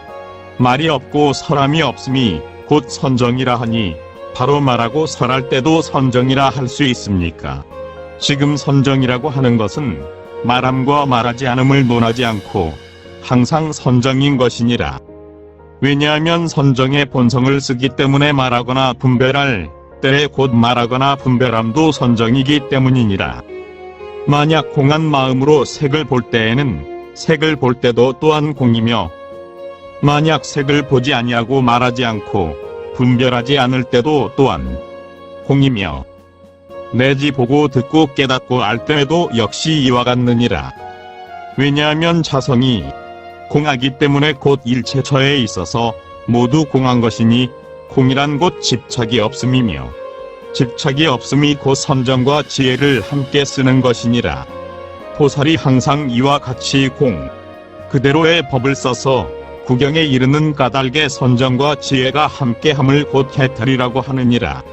말이 없고 설함이 없음이 곧 선정이라 하니 바로 말하고 설할 때도 선정이라 할 수 있습니까? 지금 선정이라고 하는 것은 말함과 말하지 않음을 논하지 않고 항상 선정인 것이니라. 왜냐하면 선정의 본성을 쓰기 때문에 말하거나 분별할 때에 곧 말하거나 분별함도 선정이기 때문이니라. 만약 공한 마음으로 색을 볼 때에는 색을 볼 때도 또한 공이며 만약 색을 보지 아니하고 말하지 않고 분별하지 않을 때도 또한 공이며 내지 보고 듣고 깨닫고 알 때에도 역시 이와 같느니라. 왜냐하면 자성이 공하기 때문에 곧 일체처에 있어서 모두 공한 것이니 공이란 곧 집착이 없음이며 집착이 없음이 곧 선정과 지혜를 함께 쓰는 것이니라. 보살이 항상 이와 같이 공 그대로의 법을 써서 구경에 이르는 까닭에 선정과 지혜가 함께함을 곧 해탈이라고 하느니라.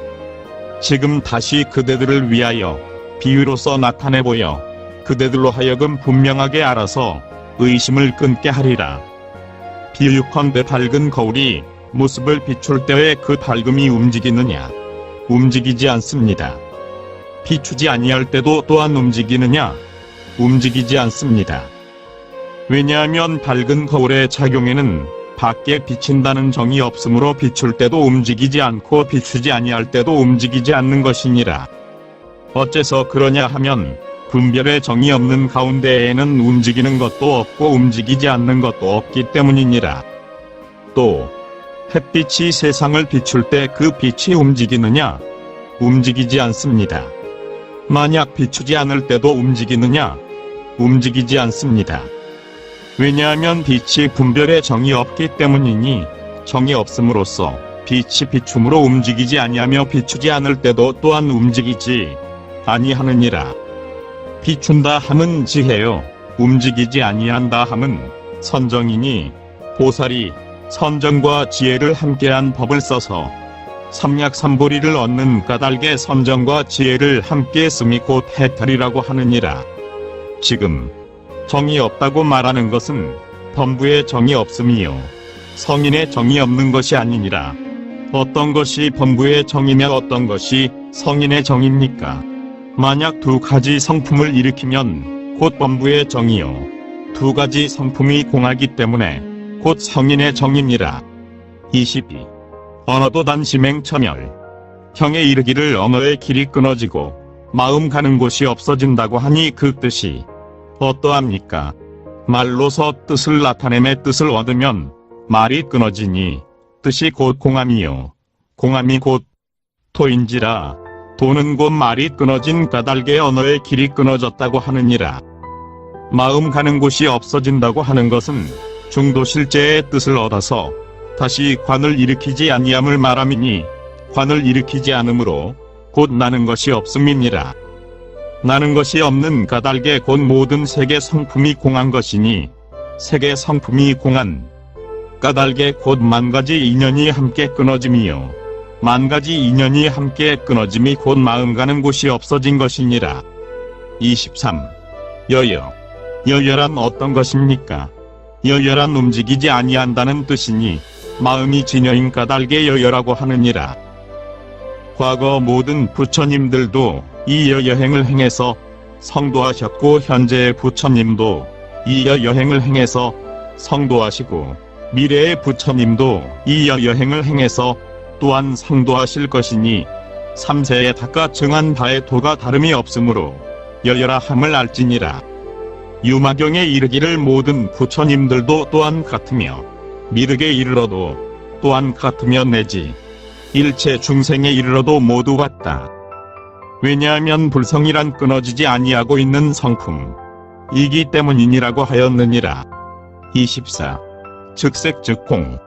지금 다시 그대들을 위하여 비유로서 나타내 보여 그대들로 하여금 분명하게 알아서 의심을 끊게 하리라. 비유컨대 밝은 거울이 모습을 비출 때에 그 밝음이 움직이느냐? 움직이지 않습니다. 비추지 아니할 때도 또한 움직이느냐? 움직이지 않습니다. 왜냐하면 밝은 거울의 작용에는 밖에 비친다는 정이 없으므로 비출 때도 움직이지 않고 비추지 아니할 때도 움직이지 않는 것이니라. 어째서 그러냐 하면 분별의 정이 없는 가운데에는 움직이는 것도 없고 움직이지 않는 것도 없기 때문이니라. 또 햇빛이 세상을 비출 때 그 빛이 움직이느냐? 움직이지 않습니다. 만약 비추지 않을 때도 움직이느냐? 움직이지 않습니다. 왜냐하면 빛이 분별의 정이 없기 때문이니 정이 없음으로써 빛이 비춤으로 움직이지 아니하며 비추지 않을 때도 또한 움직이지 아니하느니라. 비춘다 함은 지혜요 움직이지 아니한다 함은 선정이니 보살이 선정과 지혜를 함께한 법을 써서 삼약삼보리를 얻는 까닭에 선정과 지혜를 함께 씀이 곧 해탈이라고 하느니라. 지금 정이 없다고 말하는 것은 범부의 정이 없음이요 성인의 정이 없는 것이 아니니라. 어떤 것이 범부의 정이며 어떤 것이 성인의 정입니까? 만약 두 가지 성품을 일으키면 곧 범부의 정이요 두 가지 성품이 공하기 때문에 곧 성인의 정이니라. 22. 언어도 단심행처멸. 형에 이르기를 언어의 길이 끊어지고 마음 가는 곳이 없어진다고 하니 그 뜻이 어떠합니까? 말로서 뜻을 나타내매 뜻을 얻으면 말이 끊어지니 뜻이 곧 공함이요 공함이 곧 토인지라. 도는 곧 말이 끊어진 까닭에 언어의 길이 끊어졌다고 하느니라. 마음 가는 곳이 없어진다고 하는 것은 중도 실제의 뜻을 얻어서 다시 관을 일으키지 아니함을 말함이니 관을 일으키지 않으므로 곧 나는 것이 없음이니라. 나는 것이 없는 까닭에 곧 모든 세계 성품이 공한 것이니 세계 성품이 공한 까닭에 곧 만가지 인연이 함께 끊어짐이요 만가지 인연이 함께 끊어짐이 곧 마음 가는 곳이 없어진 것이니라. 23. 여여. 여여란 어떤 것입니까? 여여란 움직이지 아니한다는 뜻이니 마음이 진여인 까닭에 여여라고 하느니라. 과거 모든 부처님들도 이 여여행을 행해서 성도하셨고 현재의 부처님도 이 여여행을 행해서 성도하시고 미래의 부처님도 이 여여행을 행해서 또한 성도하실 것이니 삼세에 닦아 정한 바의 도가 다름이 없으므로 여여라 함을 알지니라. 유마경에 이르기를 모든 부처님들도 또한 같으며 미륵에 이르러도 또한 같으며 내지 일체 중생에 이르러도 모두 같다. 왜냐하면 불성이란 끊어지지 아니하고 있는 성품이기 때문이니라고 하였느니라. 24. 즉색 즉공.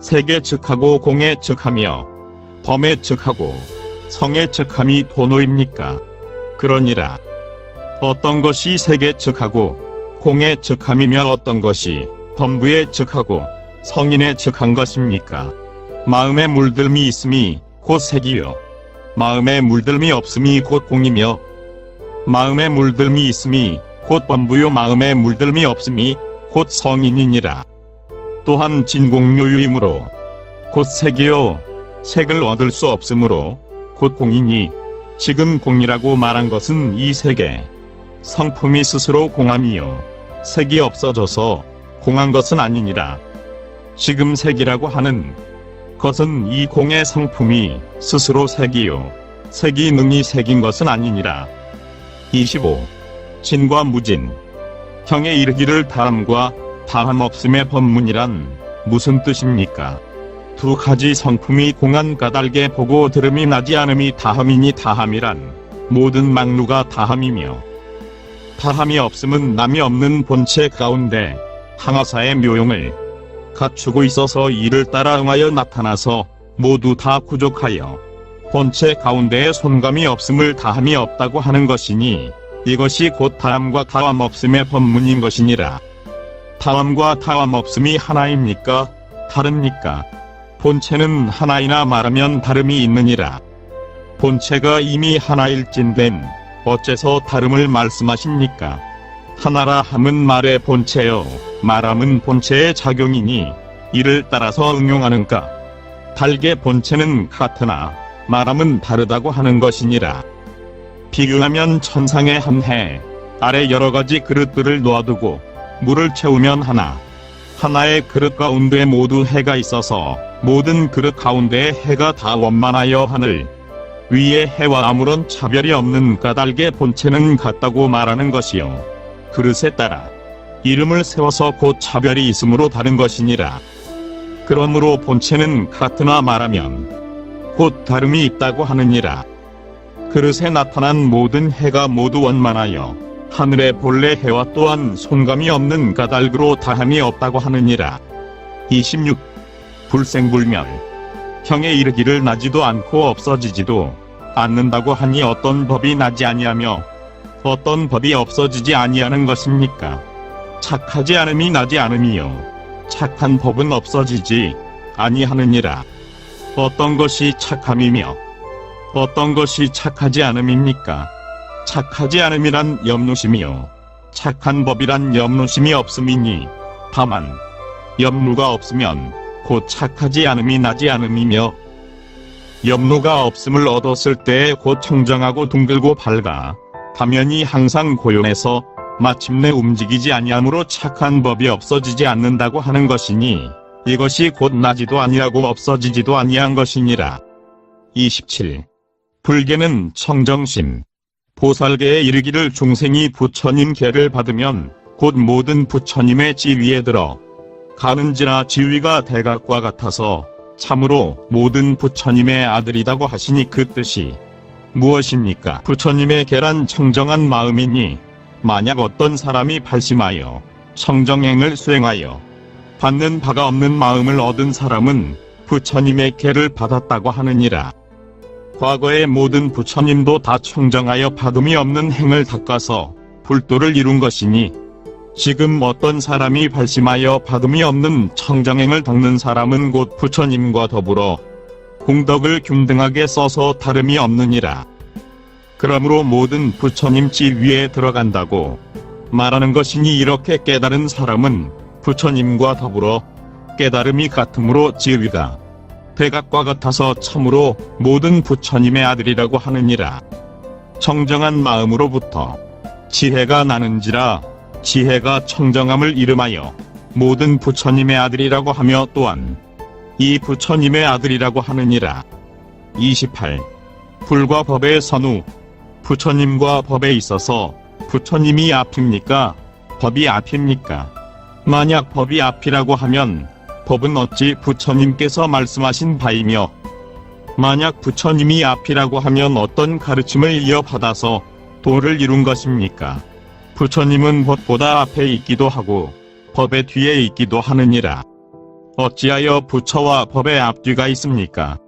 색에 즉하고 공에 즉하며 범에 즉하고 성에 즉함이 도노입니까? 그러니라. 어떤 것이 색에 즉하고 공에 즉함이며 어떤 것이 범부에 즉하고 성인에 즉한 것입니까? 마음에 물들미 있음이 곧 색이요 마음에 물들미 없음이 곧 공이며 마음에 물들미 있음이 곧 범부요 마음에 물들미 없음이 곧 성인이니라. 또한 진공요유이므로 곧 색이요 색을 얻을 수 없으므로 곧 공이니 지금 공이라고 말한 것은 이 색에 성품이 스스로 공함이요 색이 없어져서 공한 것은 아니니라. 지금 색이라고 하는 것은 이 공의 성품이 스스로 색이요 색이 능히 색인 것은 아니니라. 25. 진과 무진. 형에 이르기를 다함과 다함 없음의 법문이란 무슨 뜻입니까? 두 가지 성품이 공한 까닭에 보고 들음이 나지 않음이 다함이니 다함이란 모든 막루가 다함이며 다함이 없음은 남이 없는 본체 가운데 항아사의 묘용을 갖추고 있어서 이를 따라 응하여 나타나서 모두 다 부족하여 본체 가운데에 손감이 없음을 다함이 없다고 하는 것이니 이것이 곧 다함과 다함 없음의 법문인 것이니라. 다함과 다함 없음이 하나입니까? 다릅니까? 본체는 하나이나 말하면 다름이 있느니라. 본체가 이미 하나일진된 어째서 다름을 말씀하십니까? 하나라 함은 말의 본체요 말함은 본체의 작용이니 이를 따라서 응용하는가? 달게 본체는 같으나 말함은 다르다고 하는 것이니라. 비유하면 천상의 한 해 아래 여러 가지 그릇들을 놓아두고 물을 채우면 하나의 그릇 가운데 모두 해가 있어서 모든 그릇 가운데에 해가 다 원만하여 하늘 위에 해와 아무런 차별이 없는 까닭의 본체는 같다고 말하는 것이요 그릇에 따라 이름을 세워서 곧 차별이 있으므로 다른 것이니라. 그러므로 본체는 같으나 말하면 곧 다름이 있다고 하느니라. 그릇에 나타난 모든 해가 모두 원만하여 하늘의 본래 해와 또한 손감이 없는 까닭으로 다함이 없다고 하느니라. 26. 불생불멸. 형에 이르기를 나지도 않고 없어지지도 않는다고 하니 어떤 법이 나지 아니하며 어떤 법이 없어지지 아니하는 것입니까? 착하지 않음이 나지 않음이요 착한 법은 없어지지 아니하느니라. 어떤 것이 착함이며 어떤 것이 착하지 않음입니까? 착하지 않음이란 염루심이요 착한 법이란 염루심이 없음이니 다만 염루가 없으면 곧 착하지 않음이 나지 않음이며 염루가 없음을 얻었을 때에 곧 청정하고 둥글고 밝아 화면이 항상 고요해서 마침내 움직이지 아니하므로 착한 법이 없어지지 않는다고 하는 것이니 이것이 곧 나지도 아니하고 없어지지도 아니한 것이니라. 27. 불계는 청정심. 보살계에 이르기를 중생이 부처님 계를 받으면 곧 모든 부처님의 지위에 들어 가는지라 지위가 대각과 같아서 참으로 모든 부처님의 아들이라고 하시니 그 뜻이 무엇입니까? 부처님의 계란 청정한 마음이니 만약 어떤 사람이 발심하여 청정행을 수행하여 받는 바가 없는 마음을 얻은 사람은 부처님의 계를 받았다고 하느니라. 과거의 모든 부처님도 다 청정하여 받음이 없는 행을 닦아서 불도를 이룬 것이니 지금 어떤 사람이 발심하여 받음이 없는 청정행을 닦는 사람은 곧 부처님과 더불어 공덕을 균등하게 써서 다름이 없느니라. 그러므로 모든 부처님 지위에 들어간다고 말하는 것이니 이렇게 깨달은 사람은 부처님과 더불어 깨달음이 같으므로 지위가 대각과 같아서 참으로 모든 부처님의 아들이라고 하느니라. 청정한 마음으로부터 지혜가 나는지라 지혜가 청정함을 이름하여 모든 부처님의 아들이라고 하며 또한 이 부처님의 아들이라고 하느니라. 28. 불과 법의 선우. 부처님과 법에 있어서 부처님이 앞입니까? 법이 앞입니까? 만약 법이 앞이라고 하면 법은 어찌 부처님께서 말씀하신 바이며 만약 부처님이 앞이라고 하면 어떤 가르침을 이어받아서 도를 이룬 것입니까? 부처님은 법보다 앞에 있기도 하고 법의 뒤에 있기도 하느니라. 어찌하여 부처와 법의 앞뒤가 있습니까?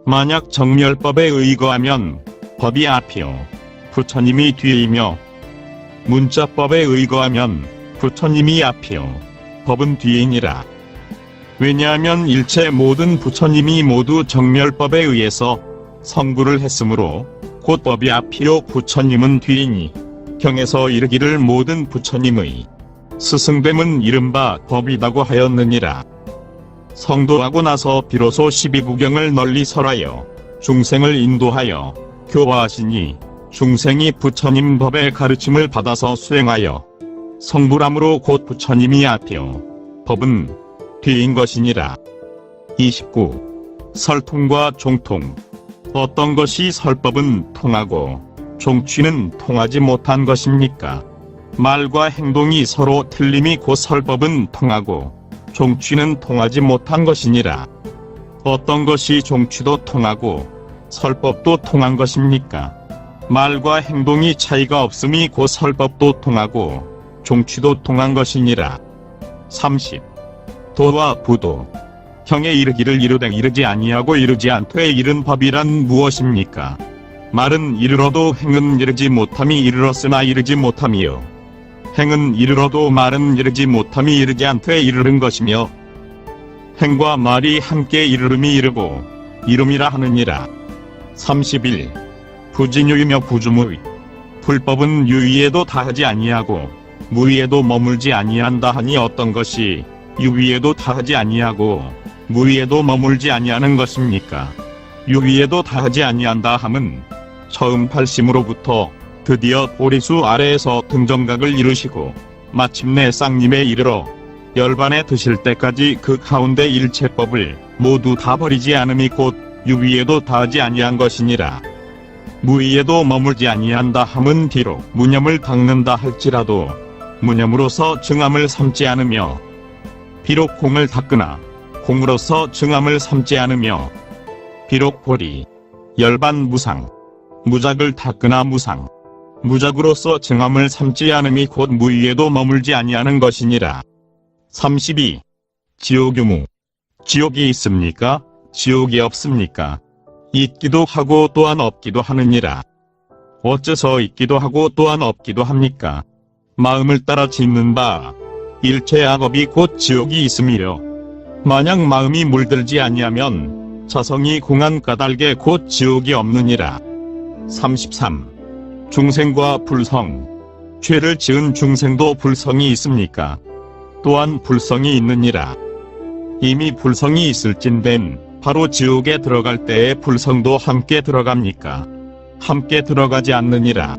만약 정멸법에 의거하면 법이 앞이요 부처님이 뒤이며 문자법에 의거하면 부처님이 앞이요 법은 뒤이니라. 왜냐하면 일체 모든 부처님이 모두 정멸법에 의해서 성불을 했으므로 곧 법이 앞이요 부처님은 뒤이니 경에서 이르기를 모든 부처님의 스승됨은 이른바 법이라고 하였느니라. 성도하고 나서 비로소 12부경을 널리 설하여 중생을 인도하여 교화하시니 중생이 부처님 법의 가르침을 받아서 수행하여 성불함으로 곧 부처님이 앞이요 법은 뒤인 것이니라. 29. 설통과 종통. 어떤 것이 설법은 통하고 종취는 통하지 못한 것입니까? 말과 행동이 서로 틀림이 곧 설법은 통하고 종취는 통하지 못한 것이니라. 어떤 것이 종취도 통하고 설법도 통한 것입니까? 말과 행동이 차이가 없음이 곧 설법도 통하고 종취도 통한 것이니라. 30. 도와 부도. 형에 이르기를 이르되 이르지 아니하고 이르지 않되 이른 법이란 무엇입니까? 말은 이르러도 행은 이르지 못함이 이르렀으나 이르지 못함이요. 행은 이르러도 말은 이르지 못함이 이르지 않되 이르는 것이며 행과 말이 함께 이르름이 이르고 이름이라 하느니라. 31. 부진유이며 부주무의. 불법은 유의에도 다하지 아니하고 무의에도 머물지 아니한다 하니 어떤 것이 유의에도 다하지 아니하고 무의에도 머물지 아니하는 것입니까? 유의에도 다하지 아니한다 함은 처음 팔심으로부터 드디어 보리수 아래에서 등정각을 이루시고 마침내 쌍림에 이르러 열반에 드실 때까지 그 가운데 일체법을 모두 다 버리지 않음이 곧 유의에도 다하지 아니한 것이니라. 무의에도 머물지 아니한다 함은 비록 무념을 닦는다 할지라도 무념으로서 증함을 삼지 않으며 비록 공을 닦으나 공으로서 증함을 삼지 않으며 비록 보리 열반 무상 무작을 닦으나 무상 무작으로서 증함을 삼지 않음이 곧 무의에도 머물지 아니하는 것이니라. 32. 지옥유무. 지옥이 있습니까? 지옥이 없습니까? 있기도 하고 또한 없기도 하느니라. 어째서 있기도 하고 또한 없기도 합니까? 마음을 따라 짓는 바 일체 악업이 곧 지옥이 있음이요. 만약 마음이 물들지 아니하면 자성이 공한 까닭에 곧 지옥이 없느니라. 33. 중생과 불성. 죄를 지은 중생도 불성이 있습니까? 또한 불성이 있느니라. 이미 불성이 있을진된 바로 지옥에 들어갈 때에 불성도 함께 들어갑니까? 함께 들어가지 않느니라.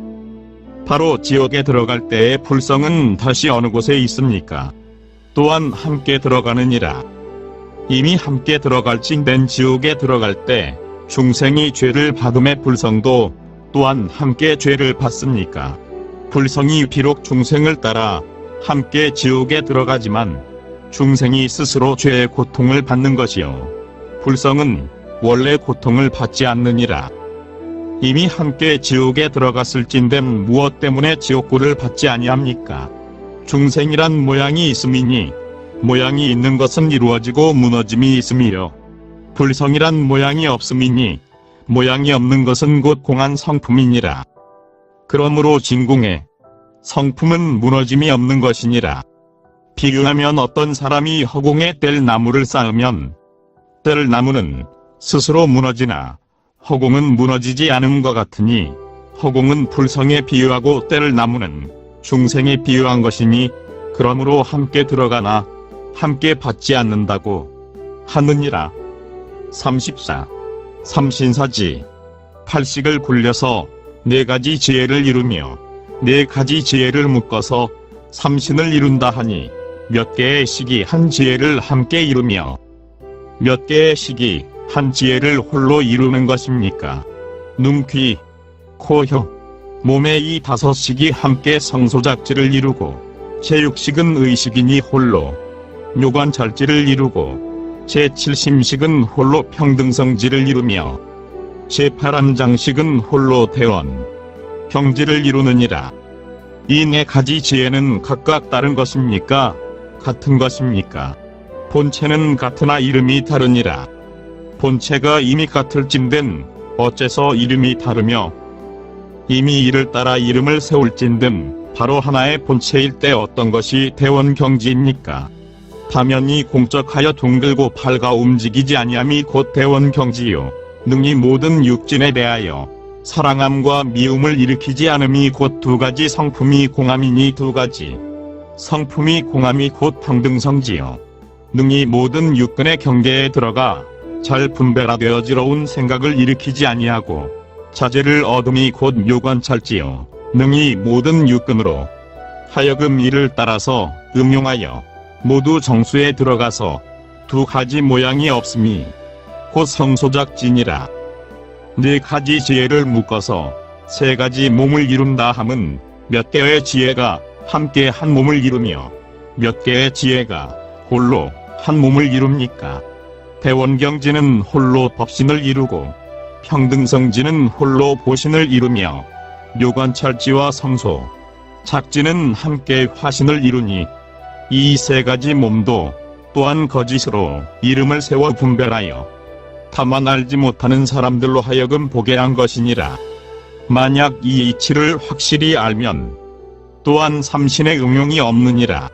바로 지옥에 들어갈 때에 불성은 다시 어느 곳에 있습니까? 또한 함께 들어가느니라. 이미 함께 들어갈 찐된 지옥에 들어갈 때 중생이 죄를 받음에 불성도 또한 함께 죄를 받습니까? 불성이 비록 중생을 따라 함께 지옥에 들어가지만 중생이 스스로 죄의 고통을 받는 것이요. 불성은 원래 고통을 받지 않느니라. 이미 함께 지옥에 들어갔을진된 무엇 때문에 지옥고를 받지 아니합니까? 중생이란 모양이 있음이니 모양이 있는 것은 이루어지고 무너짐이 있음이요. 불성이란 모양이 없음이니 모양이 없는 것은 곧 공한 성품이니라. 그러므로 진공에 성품은 무너짐이 없는 것이니라. 비유하면 어떤 사람이 허공에 뗄 나무를 쌓으면 뗄 나무는 스스로 무너지나 허공은 무너지지 않음과 같으니 허공은 불성에 비유하고 뗄 나무는 중생에 비유한 것이니 그러므로 함께 들어가나 함께 받지 않는다고 하느니라. 34. 삼신사지. 팔식을 굴려서 4가지 지혜를 이루며 4가지 지혜를 묶어서 삼신을 이룬다 하니 몇 개의 식이 한 지혜를 함께 이루며 몇 개의 식이 한 지혜를 홀로 이루는 것입니까? 눈, 귀, 코, 혀, 몸의 이 5식이 함께 성소작지를 이루고 제6식은 의식이니 홀로 묘관찰지를 이루고 제7심식은 홀로 평등성지를 이루며 제8암장식은 홀로 대원, 경지를 이루느니라. 이 4가지 지혜는 각각 다른 것입니까? 같은 것입니까? 본체는 같으나 이름이 다르니라. 본체가 이미 같을진된 어째서 이름이 다르며 이미 이를 따라 이름을 세울진된 바로 하나의 본체일 때 어떤 것이 대원경지입니까? 다면이 공적하여 둥글고 밝아 움직이지 아니함이 곧 대원경지요. 능히 모든 육진에 대하여 사랑함과 미움을 일으키지 않음이 곧 2가지 성품이 공함이니 2가지 성품이 공함이 곧 평등성지요. 능히 모든 육근의 경계에 들어가 잘 분별하되 어지러운 생각을 일으키지 아니하고 자제를 얻음이 곧 묘관찰지요. 능히 모든 육근으로 하여금 이를 따라서 음용하여 모두 정수에 들어가서 2가지 모양이 없음이 곧 성소작지니라. 4가지 지혜를 묶어서 3가지 몸을 이룬다 함은 몇 개의 지혜가 함께 한 몸을 이루며 몇 개의 지혜가 홀로 한 몸을 이룹니까? 대원경지는 홀로 법신을 이루고 평등성지는 홀로 보신을 이루며 묘관찰지와 성소, 작지는 함께 화신을 이루니 이 세 가지 몸도 또한 거짓으로 이름을 세워 분별하여 다만 알지 못하는 사람들로 하여금 보게 한 것이니라. 만약 이 이치를 확실히 알면 또한 삼신의 응용이 없느니라.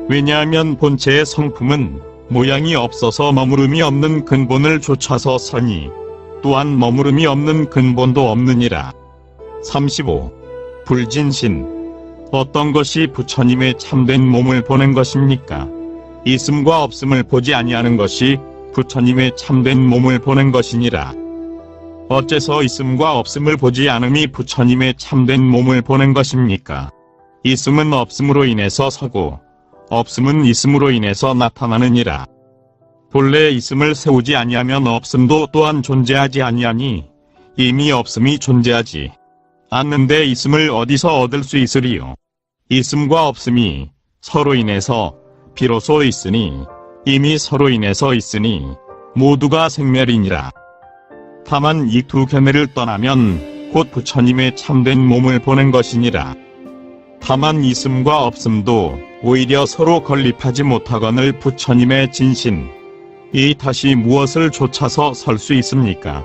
왜냐하면 본체의 성품은 모양이 없어서 머무름이 없는 근본을 좇아서 서니 또한 머무름이 없는 근본도 없느니라. 35. 불진신. 어떤 것이 부처님의 참된 몸을 보는 것입니까? 있음과 없음을 보지 아니하는 것이 부처님의 참된 몸을 보는 것이니라. 어째서 있음과 없음을 보지 않음이 부처님의 참된 몸을 보는 것입니까? 있음은 없음으로 인해서 서고 없음은 있음으로 인해서 나타나느니라. 본래 있음을 세우지 아니하면 없음도 또한 존재하지 아니하니 이미 없음이 존재하지 않는데 있음을 어디서 얻을 수 있으리요. 있음과 없음이 서로 인해서 비로소 있으니 이미 서로 인해서 있으니 모두가 생멸이니라. 다만 이 두 견해를 떠나면 곧 부처님의 참된 몸을 보는 것이니라. 다만 있음과 없음도 오히려 서로 건립하지 못하거늘 부처님의 진신, 이 다시 무엇을 좇아서 설 수 있습니까?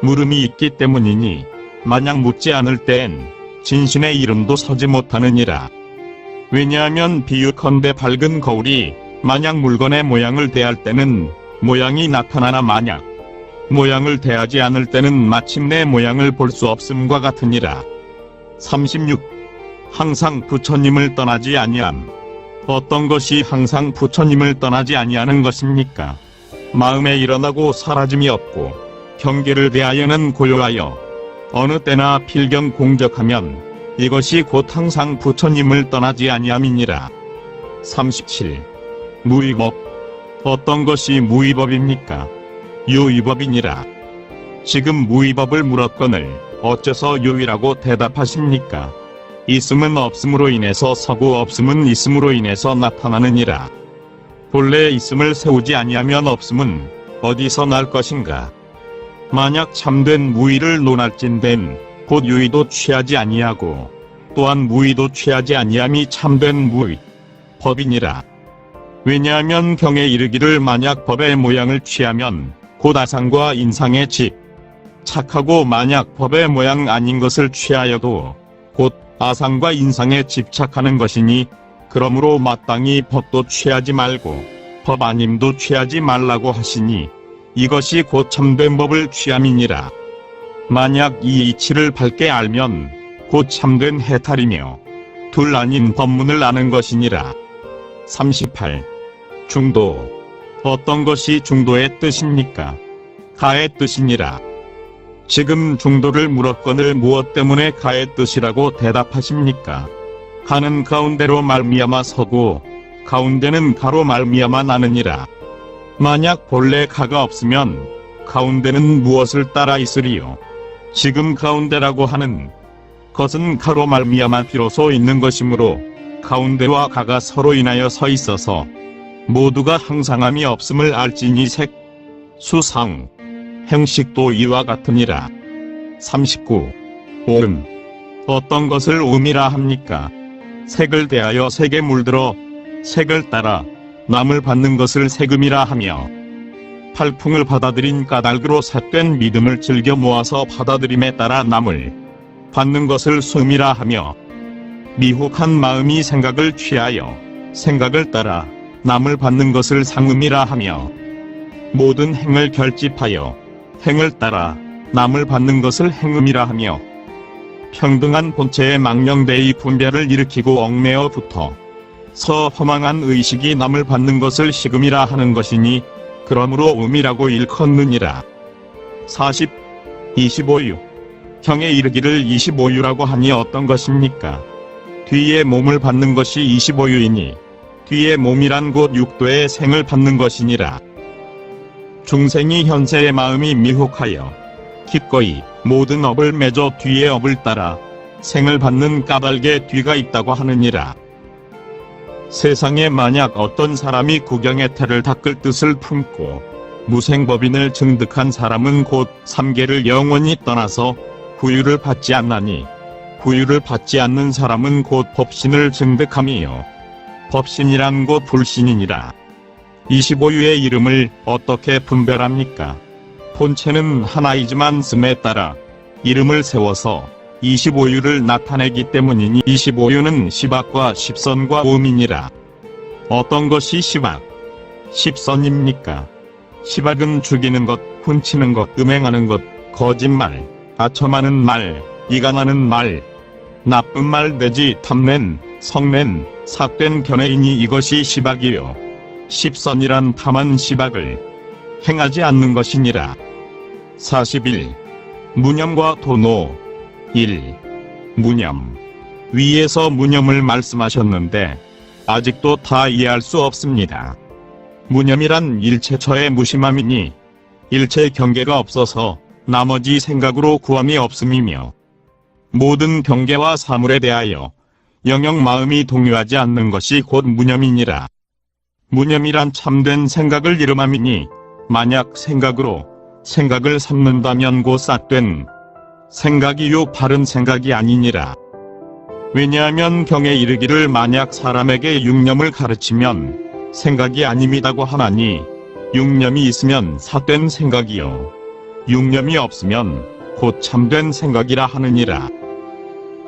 물음이 있기 때문이니 만약 묻지 않을 때엔 진신의 이름도 서지 못하느니라. 왜냐하면 비유컨대 밝은 거울이 만약 물건의 모양을 대할 때는 모양이 나타나나 만약 모양을 대하지 않을 때는 마침내 모양을 볼 수 없음과 같으니라. 36. 항상 부처님을 떠나지 아니함. 어떤 것이 항상 부처님을 떠나지 아니하는 것입니까? 마음에 일어나고 사라짐이 없고 경계를 대하여는 고요하여 어느 때나 필경 공적하면 이것이 곧 항상 부처님을 떠나지 아니함이니라. 37. 무위법. 어떤 것이 무위법입니까? 유위법이니라. 지금 무위법을 물었거늘 어째서 유위라고 대답하십니까? 있음은 없음으로 인해서 서고 없음은 있음으로 인해서 나타나느니라. 본래 있음을 세우지 아니하면 없음은 어디서 날 것인가? 만약 참된 무위를 논할진된 곧 유위도 취하지 아니하고 또한 무위도 취하지 아니함이 참된 무위 법이니라. 왜냐하면 경에 이르기를 만약 법의 모양을 취하면 곧 아상과 인상의 집 착하고 만약 법의 모양 아닌 것을 취하여도 곧 아상과 인상에 집착하는 것이니 그러므로 마땅히 법도 취하지 말고 법 아님도 취하지 말라고 하시니 이것이 곧 참된 법을 취함이니라. 만약 이 이치를 밝게 알면 곧 참된 해탈이며 둘 아닌 법문을 아는 것이니라. 38. 중도. 어떤 것이 중도의 뜻입니까? 가의 뜻이니라. 지금 중도를 물었거늘 무엇 때문에 가의 뜻이라고 대답하십니까? 가는 가운데로 말미암아 서고 가운데는 가로 말미암아 나느니라. 만약 본래 가가 없으면 가운데는 무엇을 따라 있으리요? 지금 가운데라고 하는 것은 가로 말미암아 비로소 있는 것이므로 가운데와 가가 서로 인하여 서 있어서 모두가 항상함이 없음을 알지니 색, 수상, 행식도 이와 같으니라. 39. 오음. 어떤 것을 오음이라 합니까? 색을 대하여 색에 물들어 색을 따라 남을 받는 것을 색음이라 하며 팔풍을 받아들인 까닭으로 삿된 믿음을 즐겨 모아서 받아들임에 따라 남을 받는 것을 수음이라 하며 미혹한 마음이 생각을 취하여 생각을 따라 남을 받는 것을 상음이라 하며 모든 행을 결집하여 행을 따라 남을 받는 것을 행음이라 하며 평등한 본체의 망령되이 분별을 일으키고 얽매어 붙어 서 허망한 의식이 남을 받는 것을 식음이라 하는 것이니 그러므로 음이라고 일컫느니라. 40. 25유. 경에 이르기를 25유라고 하니 어떤 것입니까? 뒤에 몸을 받는 것이 25유이니 뒤에 몸이란 곧 육도의 생을 받는 것이니라. 중생이 현세의 마음이 미혹하여 기꺼이 모든 업을 맺어 뒤의 업을 따라 생을 받는 까닭에 뒤가 있다고 하느니라. 세상에 만약 어떤 사람이 구경의 태를 닦을 뜻을 품고 무생법인을 증득한 사람은 곧 삼계를 영원히 떠나서 구유를 받지 않나니 구유를 받지 않는 사람은 곧 법신을 증득함이요 법신이란 곧 불신이니라. 25유의 이름을 어떻게 분별합니까? 본체는 하나이지만 씀에 따라 이름을 세워서 25유를 나타내기 때문이니 25유는 시박과 십선과 오민이라. 어떤 것이 시박, 십선입니까? 시박은 죽이는 것, 훔치는 것, 음행하는 것, 거짓말, 아첨하는 말, 이간하는 말, 나쁜 말 내지 탐낸, 성낸, 삭된 견해이니 이것이 시박이요. 십선이란 탐한 시박을 행하지 않는 것이니라. 41. 무념과 도노. 1. 무념. 위에서 무념을 말씀하셨는데 아직도 다 이해할 수 없습니다. 무념이란 일체처의 무심함이니 일체 경계가 없어서 나머지 생각으로 구함이 없음이며 모든 경계와 사물에 대하여 영영 마음이 동요하지 않는 것이 곧 무념이니라. 무념이란 참된 생각을 이름함이니 만약 생각으로 생각을 삼는다면 곧 싹된 생각이요 바른 생각이 아니니라. 왜냐하면 경에 이르기를 만약 사람에게 육념을 가르치면 생각이 아님이라고 하나니 육념이 있으면 삭된 생각이요 육념이 없으면 곧 참된 생각이라 하느니라.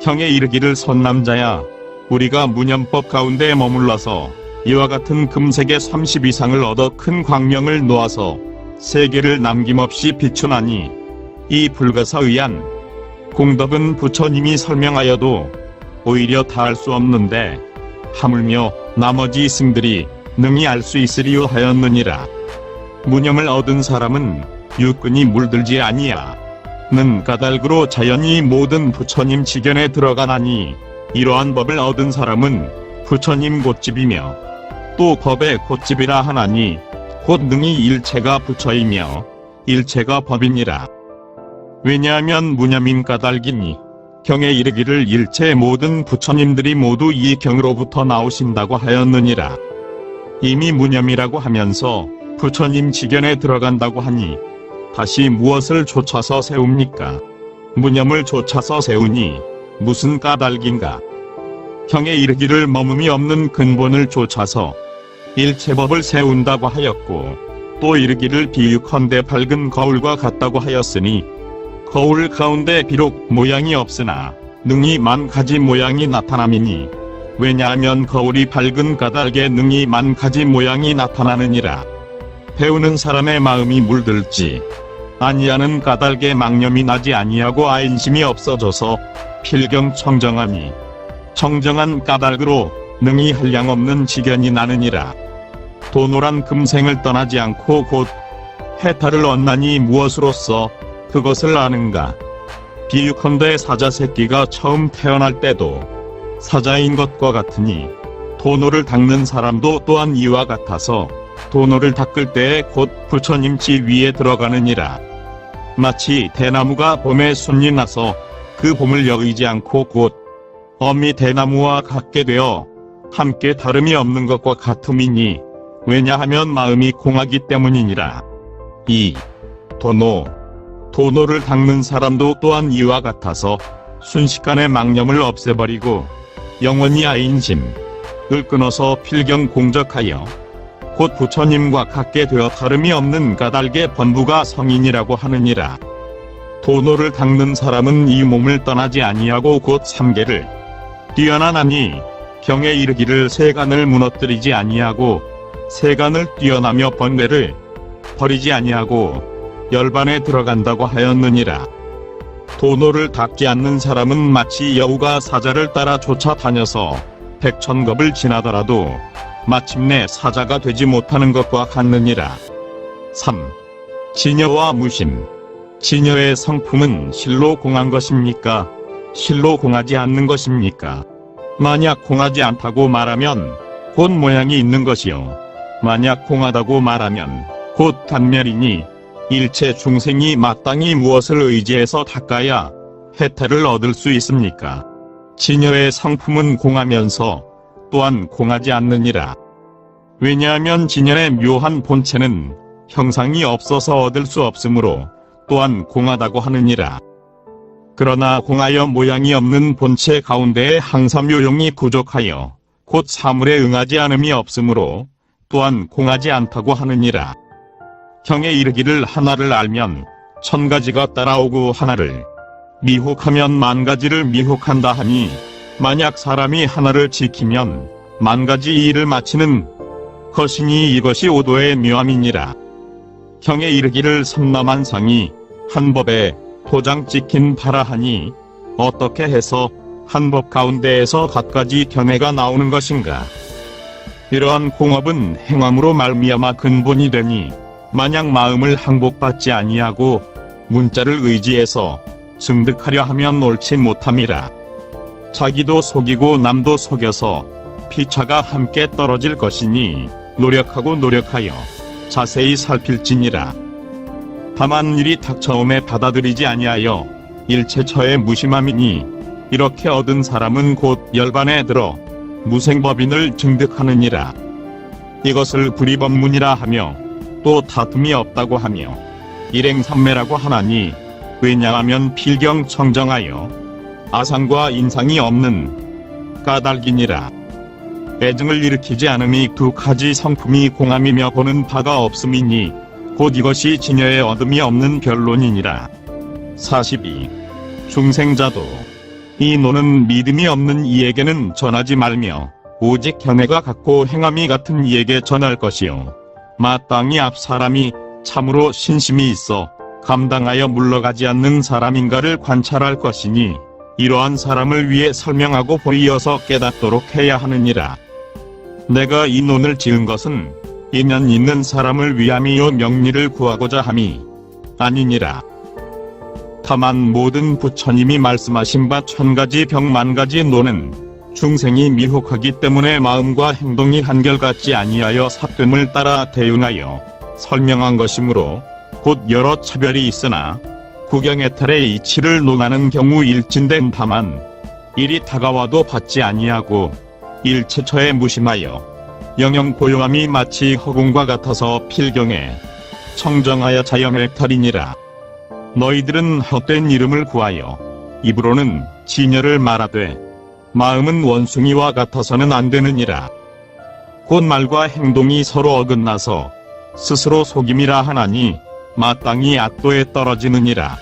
형에 이르기를 선남자야 우리가 무념법 가운데 머물러서 이와 같은 금색의 30 이상을 얻어 큰 광명을 놓아서 세계를 남김없이 비추나니 이 불가사의한 공덕은 부처님이 설명하여도 오히려 다할 수 없는데 하물며 나머지 승들이 능히 알 수 있으리요 하였느니라. 무념을 얻은 사람은 육근이 물들지 아니하는 까닭으로 자연히 모든 부처님 지견에 들어가나니 이러한 법을 얻은 사람은 부처님 곧집이며 또 법의 곧집이라 하나니 곧 능히 일체가 부처이며 일체가 법이니라. 왜냐하면 무념인 까닭이니 경에 이르기를 일체 모든 부처님들이 모두 이 경으로부터 나오신다고 하였느니라. 이미 무념이라고 하면서 부처님 지견에 들어간다고 하니 다시 무엇을 좇아서 세웁니까? 무념을 좇아서 세우니 무슨 까닭인가? 경에 이르기를 머금이 없는 근본을 좇아서 일체법을 세운다고 하였고 또 이르기를 비유컨대 밝은 거울과 같다고 하였으니 거울 가운데 비록 모양이 없으나 능히 만 가지 모양이 나타남이니 왜냐하면 거울이 밝은 까닭에 능히 만 가지 모양이 나타나느니라. 배우는 사람의 마음이 물들지 아니하는 까닭에 망념이 나지 아니하고 아인심이 없어져서 필경 청정하니 청정한 까닭으로 능히 한량없는 지견이 나느니라. 도노란 금생을 떠나지 않고 곧 해탈을 얻나니 무엇으로써 그것을 아는가? 비유컨대 사자 새끼가 처음 태어날 때도 사자인 것과 같으니 도노를 닦는 사람도 또한 이와 같아서 도노를 닦을 때에 곧 부처님 지 위에 들어가느니라. 마치 대나무가 봄에 순이 나서 그 봄을 여의지 않고 곧 어미 대나무와 같게 되어 함께 다름이 없는 것과 같음이니 왜냐하면 마음이 공하기 때문이니라. 2. 도노를 닦는 사람도 또한 이와 같아서 순식간에 망념을 없애버리고 영원히 아인심을 끊어서 필경 공적하여 곧 부처님과 같게 되어 다름이 없는 까닭의 본부가 성인이라고 하느니라. 도노를 닦는 사람은 이 몸을 떠나지 아니하고 곧 삼계를 뛰어나나니 경에 이르기를 세간을 무너뜨리지 아니하고 세간을 뛰어나며 번뇌를 버리지 아니하고 열반에 들어간다고 하였느니라. 도노를 닦지 않는 사람은 마치 여우가 사자를 따라 쫓아다녀서 백천겁을 지나더라도 마침내 사자가 되지 못하는 것과 같느니라. 3. 진여와 무심. 진여의 성품은 실로 공한 것입니까? 실로 공하지 않는 것입니까? 만약 공하지 않다고 말하면 곧 모양이 있는 것이요 만약 공하다고 말하면 곧 단멸이니 일체 중생이 마땅히 무엇을 의지해서 닦아야 해탈을 얻을 수 있습니까? 진여의 성품은 공하면서 또한 공하지 않느니라. 왜냐하면 진여의 묘한 본체는 형상이 없어서 얻을 수 없으므로 또한 공하다고 하느니라. 그러나 공하여 모양이 없는 본체 가운데에 항삼요용이 부족하여 곧 사물에 응하지 않음이 없으므로 또한 공하지 않다고 하느니라. 경에 이르기를 하나를 알면 천 가지가 따라오고 하나를 미혹하면 만 가지를 미혹한다 하니 만약 사람이 하나를 지키면 만 가지 일을 마치는 것이니 이것이 오도의 묘함이니라. 경에 이르기를 삼라만상이 한 법에 도장 찍힌 바라 하니 어떻게 해서 한 법 가운데에서 갖가지 견해가 나오는 것인가. 이러한 공업은 행함으로 말미암아 근본이 되니 만약 마음을 항복받지 아니하고 문자를 의지해서 증득하려 하면 옳지 못함이라. 자기도 속이고 남도 속여서 피차가 함께 떨어질 것이니 노력하고 노력하여 자세히 살필지니라. 다만 일이 닥쳐옴에 받아들이지 아니하여 일체처에 무심함이니 이렇게 얻은 사람은 곧 열반에 들어 무생법인을 증득하느니라. 이것을 불의법문이라 하며 또 다툼이 없다고 하며 일행삼매라고 하나니 왜냐하면 필경 청정하여 아상과 인상이 없는 까닭이니라. 애증을 일으키지 않음이 두 가지 성품이 공함이며 보는 바가 없음이니 곧 이것이 진여의 얻음이 없는 결론이니라. 42. 중생자도 이 노는 믿음이 없는 이에게는 전하지 말며 오직 견해가 같고 행함이 같은 이에게 전할 것이요 마땅히 앞 사람이 참으로 신심이 있어 감당하여 물러가지 않는 사람인가를 관찰할 것이니 이러한 사람을 위해 설명하고 보이어서 깨닫도록 해야 하느니라. 내가 이 논을 지은 것은 인연 있는 사람을 위함이요 명리를 구하고자 함이 아니니라. 다만 모든 부처님이 말씀하신 바 천가지 병만가지 노는 중생이 미혹하기 때문에 마음과 행동이 한결같지 아니하여 삿됨을 따라 대응하여 설명한 것이므로 곧 여러 차별이 있으나 구경해탈의 이치를 논하는 경우 일진된 다만 일이 다가와도 받지 아니하고 일체처에 무심하여 영영 고요함이 마치 허공과 같아서 필경에 청정하여 자연해탈이니라. 너희들은 헛된 이름을 구하여 입으로는 진여를 말하되 마음은 원숭이와 같아서는 안 되느니라. 곧 말과 행동이 서로 어긋나서 스스로 속임이라 하나니 마땅히 악도에 떨어지느니라.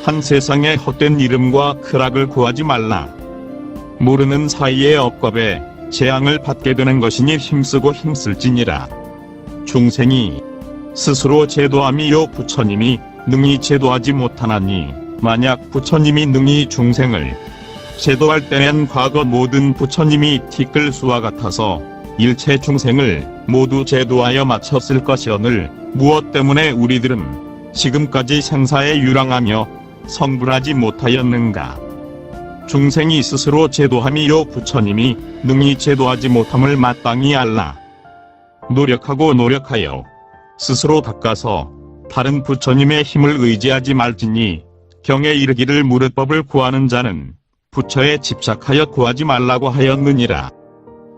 한 세상의 헛된 이름과 쾌락을 구하지 말라. 모르는 사이에 억겁에 재앙을 받게 되는 것이니 힘쓰고 힘쓸지니라. 중생이 스스로 제도함이요 부처님이 능히 제도하지 못하나니 만약 부처님이 능히 중생을 제도할 때는 과거 모든 부처님이 티끌수와 같아서 일체 중생을 모두 제도하여 마쳤을 것이오늘 무엇 때문에 우리들은 지금까지 생사에 유랑하며 성불하지 못하였는가. 중생이 스스로 제도함이요 부처님이 능히 제도하지 못함을 마땅히 알라. 노력하고 노력하여 스스로 닦아서 다른 부처님의 힘을 의지하지 말지니 경에 이르기를 무릇법을 구하는 자는 부처에 집착하여 구하지 말라고 하였느니라.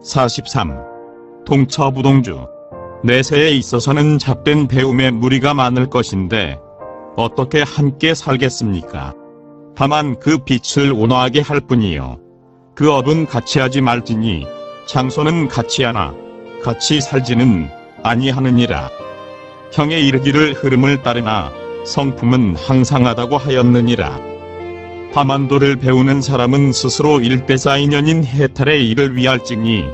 43. 동처부동주. 내세에 있어서는 잡된 배움에 무리가 많을 것인데 어떻게 함께 살겠습니까? 다만 그 빛을 온화하게 할 뿐이요 그 업은 같이 하지 말지니 장소는 같이 하나 같이 살지는 아니하느니라. 형에 이르기를 흐름을 따르나 성품은 항상하다고 하였느니라. 다만 도를 배우는 사람은 스스로 일대사인연인 해탈의 일을 위할지니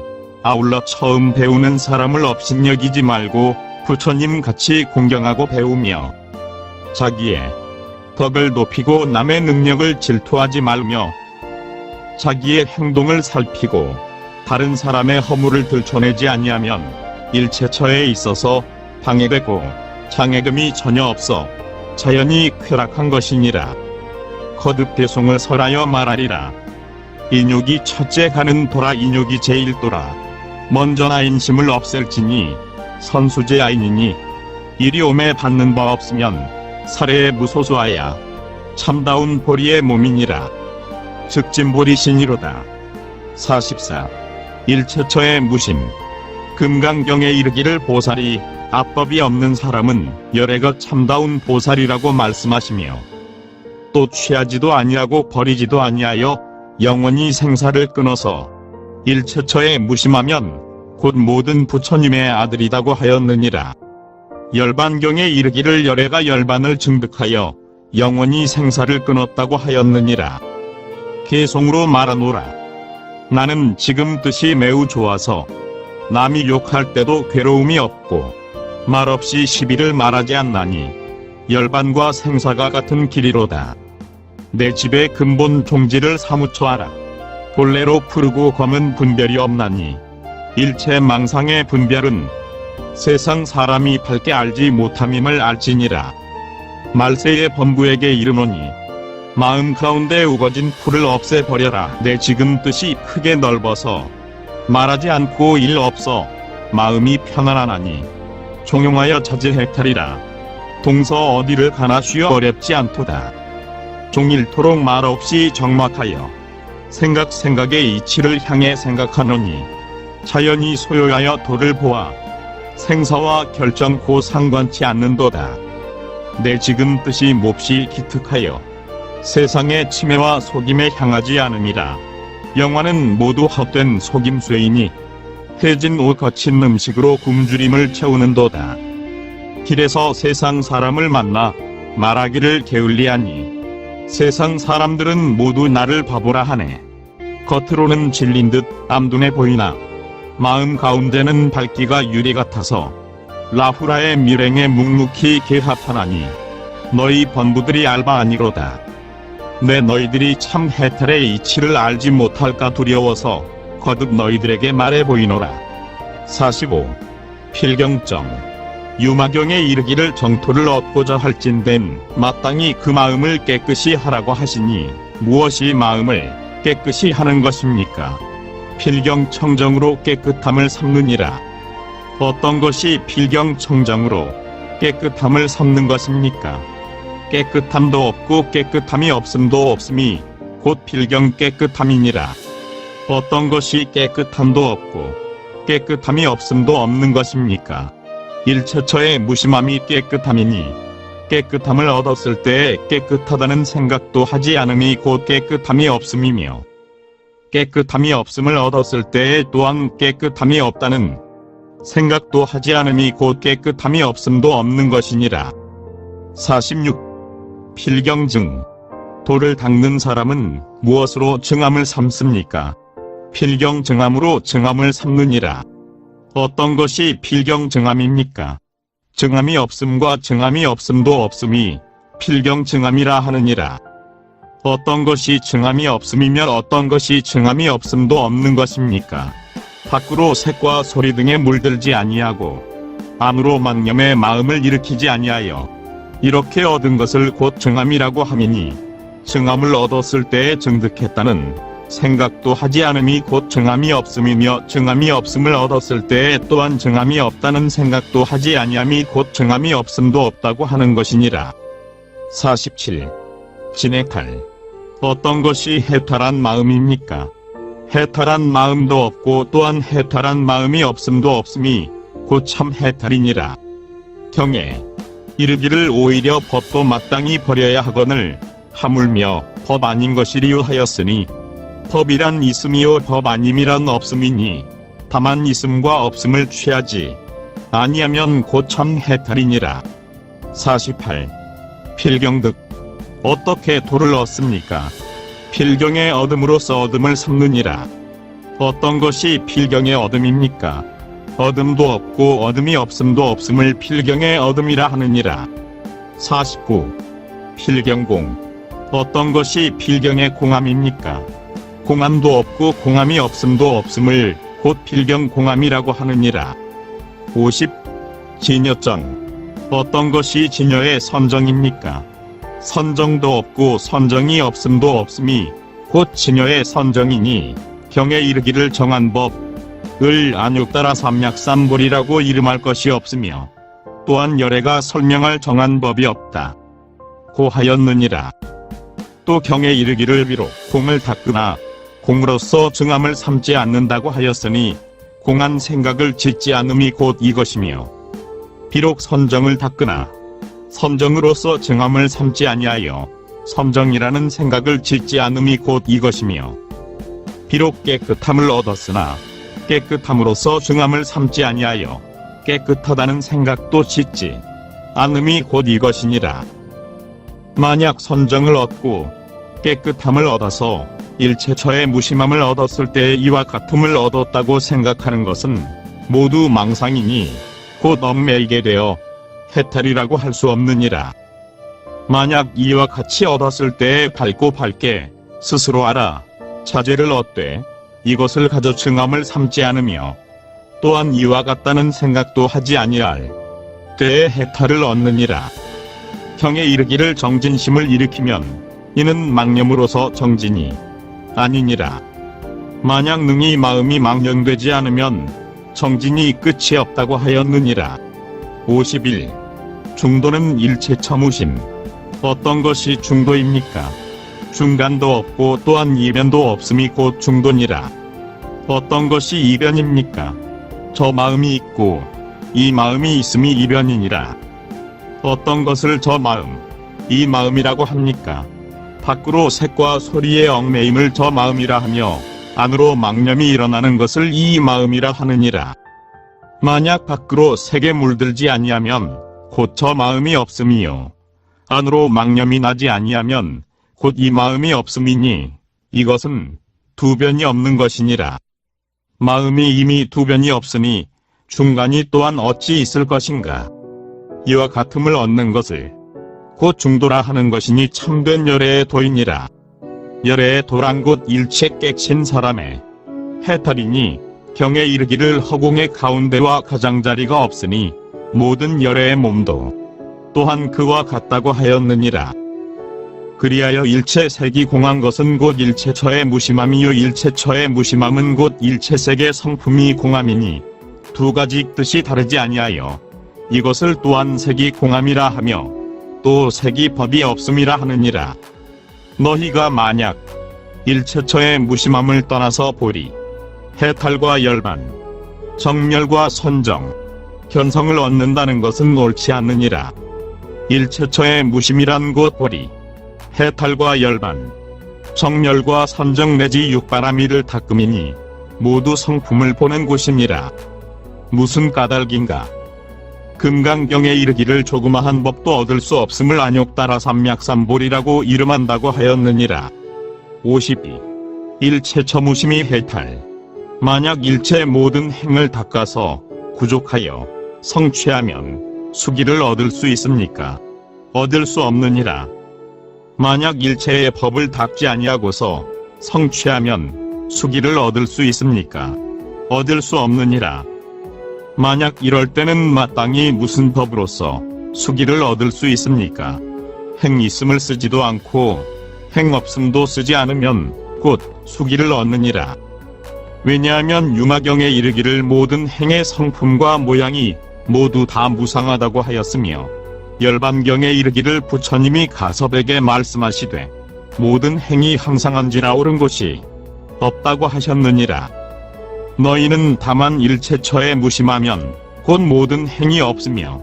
아울러 처음 배우는 사람을 업신여기지 말고 부처님 같이 공경하고 배우며 자기의 덕을 높이고 남의 능력을 질투하지 말며 자기의 행동을 살피고 다른 사람의 허물을 들춰내지 아니하면 일체처에 있어서 방해되고 장애금이 전혀 없어 자연히 쾌락한 것이니라. 거듭 대송을 설하여 말하리라. 인욕이 첫째 가는 도라. 인욕이 제일 도라. 먼저 나 인심을 없앨지니 선수제 아이니니 이리 오매 받는 바 없으면 사례에 무소수하야 참다운 보리의 몸이니라. 즉진보리신이로다. 44. 일체처의 무심. 금강경에 이르기를 보살이 압법이 없는 사람은 열애가 참다운 보살이라고 말씀하시며 또 취하지도 아니하고 버리지도 아니하여 영원히 생사를 끊어서 일처처에 무심하면 곧 모든 부처님의 아들이다고 하였느니라. 열반경에 이르기를 열애가 열반을 증득하여 영원히 생사를 끊었다고 하였느니라. 개송으로 말하노라. 나는 지금 뜻이 매우 좋아서 남이 욕할 때도 괴로움이 없고 말없이 시비를 말하지 않나니 열반과 생사가 같은 길이로다. 내 집의 근본 종지를 사무쳐 알아. 본래로 푸르고 검은 분별이 없나니 일체 망상의 분별은 세상 사람이 밝게 알지 못함임을 알지니라. 말세의 범부에게 이르노니 마음 가운데 우거진 풀을 없애버려라. 내 지금 뜻이 크게 넓어서 말하지 않고 일 없어 마음이 편안하나니 종용하여 자질해탈이라. 동서 어디를 가나 쉬어 어렵지 않도다. 종일토록 말없이 정막하여 생각의 이치를 향해 생각하노니 자연히 소요하여 도를 보아 생사와 결정코 상관치 않는도다. 내 지금 뜻이 몹시 기특하여 세상의 침해와 속임에 향하지 않음이라. 영화는 모두 헛된 속임수이니 해진 옷 거친 음식으로 굶주림을 채우는도다. 길에서 세상 사람을 만나 말하기를 게을리하니 세상 사람들은 모두 나를 바보라 하네. 겉으로는 진린 듯 암둥해 보이나 마음 가운데는 밝기가 유리 같아서 라후라의 밀행에 묵묵히 개합하나니 너희 번부들이 알바 아니로다. 내 너희들이 참 해탈의 이치를 알지 못할까 두려워서 거듭 너희들에게 말해 보이노라. 45. 필경정. 유마경에 이르기를 정토를 얻고자 할진된 마땅히 그 마음을 깨끗이 하라고 하시니 무엇이 마음을 깨끗이 하는 것입니까? 필경청정으로 깨끗함을 삼느니라. 어떤 것이 필경청정으로 깨끗함을 삼는 것입니까? 깨끗함도 없고 깨끗함이 없음도 없음이 곧 필경 깨끗함이니라. 어떤 것이 깨끗함도 없고 깨끗함이 없음도 없는 것입니까? 일처처의 무심함이 깨끗함이니 깨끗함을 얻었을 때에 깨끗하다는 생각도 하지 않음이 곧 깨끗함이 없음이며 깨끗함이 없음을 얻었을 때에 또한 깨끗함이 없다는 생각도 하지 않음이 곧 깨끗함이 없음도 없는 것이니라. 46. 필경증. 돌을 닦는 사람은 무엇으로 증함을 삼습니까? 필경증함으로 증함을 삼느니라. 어떤 것이 필경증함입니까? 증함이 없음과 증함이 없음도 없음이 필경증함이라 하느니라. 어떤 것이 증함이 없음이면 어떤 것이 증함이 없음도 없는 것입니까? 밖으로 색과 소리 등에 물들지 아니하고 암으로 만념의 마음을 일으키지 아니하여 이렇게 얻은 것을 곧 증함이라고 하미니 증함을 얻었을 때에 증득했다는 생각도 하지 않음이 곧 증함이 없음이며 증함이 없음을 얻었을 때에 또한 증함이 없다는 생각도 하지 아니함이 곧 증함이 없음도 없다고 하는 것이니라. 47. 진해탈. 어떤 것이 해탈한 마음입니까? 해탈한 마음도 없고 또한 해탈한 마음이 없음도 없음이 곧 참 해탈이니라. 경에 이르기를 오히려 법도 마땅히 버려야 하거늘 하물며 법 아닌 것이리요 하였으니 법이란 있음이요 법 아님이란 없음이니 다만 있음과 없음을 취하지 아니하면 곧 참 해탈이니라. 48. 필경득. 어떻게 도를 얻습니까? 필경의 얻음으로써 얻음을 삼느니라. 어떤 것이 필경의 얻음입니까? 얻음도 없고 얻음이 없음도 없음을 필경의 얻음이라 하느니라. 49. 필경공. 어떤 것이 필경의 공함입니까? 공함도 없고 공함이 없음도 없음을 곧 필경공함이라고 하느니라. 50. 진여정. 어떤 것이 진여의 선정입니까? 선정도 없고 선정이 없음도 없음이 곧 진여의 선정이니 경에 이르기를 정한 법을 안육따라 삼약삼볼이라고 이름할 것이 없으며 또한 열애가 설명할 정한 법이 없다 고 하였느니라. 또 경에 이르기를 비록 공을 닦으나 공으로서 증함을 삼지 않는다고 하였으니 공한 생각을 짓지 않음이 곧 이것이며 비록 선정을 닦으나 선정으로서 증함을 삼지 아니하여 선정이라는 생각을 짓지 않음이 곧 이것이며 비록 깨끗함을 얻었으나 깨끗함으로써 중함을 삼지 아니하여 깨끗하다는 생각도 짓지 않음이 곧 이것이니라. 만약 선정을 얻고 깨끗함을 얻어서 일체처의 무심함을 얻었을 때 이와 같음을 얻었다고 생각하는 것은 모두 망상이니 곧 얽매이게 되어 해탈이라고 할 수 없느니라. 만약 이와 같이 얻었을 때에 밝고 밝게 스스로 알아 자제를 얻되 이것을 가져 증함을 삼지 않으며 또한 이와 같다는 생각도 하지 아니할 때에 해탈을 얻느니라. 형에 이르기를 정진심을 일으키면 이는 망념으로서 정진이 아니니라. 만약 능히 마음이 망령되지 않으면 정진이 끝이 없다고 하였느니라. 51. 중도는 일체처무심. 어떤 것이 중도입니까? 중간도 없고 또한 이변도 없음이 곧 중도니라. 어떤 것이 이변입니까? 저 마음이 있고 이 마음이 있음이 이변이니라. 어떤 것을 저 마음, 이 마음이라고 합니까? 밖으로 색과 소리의 얽매임을 저 마음이라 하며 안으로 망념이 일어나는 것을 이 마음이라 하느니라. 만약 밖으로 색에 물들지 아니하면 곧 저 마음이 없음이요 안으로 망념이 나지 아니하면 곧 이 마음이 없음이니 이것은 두 변이 없는 것이니라. 마음이 이미 두 변이 없으니 중간이 또한 어찌 있을 것인가. 이와 같음을 얻는 것을 곧 중도라 하는 것이니 참된 열애의 도이니라. 열애의 도란 곧 일체 깨친 사람의 해탈이니 경에 이르기를 허공의 가운데와 가장자리가 없으니 모든 열애의 몸도 또한 그와 같다고 하였느니라. 그리하여 일체색이 공한 것은 곧 일체처의 무심함이요 일체처의 무심함은 곧 일체색의 성품이 공함이니 두 가지 뜻이 다르지 아니하여 이것을 또한 색이 공함이라 하며 또 색이 법이 없음이라 하느니라. 너희가 만약 일체처의 무심함을 떠나서 보리 해탈과 열반 정멸과 선정 견성을 얻는다는 것은 옳지 않느니라. 일체처의 무심이란 곧 보리 해탈과 열반 정멸과 선정 내지 육바라미를 닦음이니 모두 성품을 보는 곳이니라. 무슨 까닭인가? 금강경에 이르기를 조그마한 법도 얻을 수 없음을 안욕따라 삼맥삼볼이라고 이름한다고 하였느니라. 52. 일체처무심이 해탈. 만약 일체 모든 행을 닦아서 구족하여 성취하면 수기를 얻을 수 있습니까? 얻을 수 없느니라. 만약 일체의 법을 닦지 아니하고서 성취하면 수기를 얻을 수 있습니까? 얻을 수 없느니라. 만약 이럴 때는 마땅히 무슨 법으로서 수기를 얻을 수 있습니까? 행 있음을 쓰지도 않고 행 없음도 쓰지 않으면 곧 수기를 얻느니라. 왜냐하면 융화경에 이르기를 모든 행의 성품과 모양이 모두 다 무상하다고 하였으며 열반경에 이르기를 부처님이 가섭에게 말씀하시되 모든 행이 항상한지라 옳은 곳이 없다고 하셨느니라. 너희는 다만 일체처에 무심하면 곧 모든 행이 없으며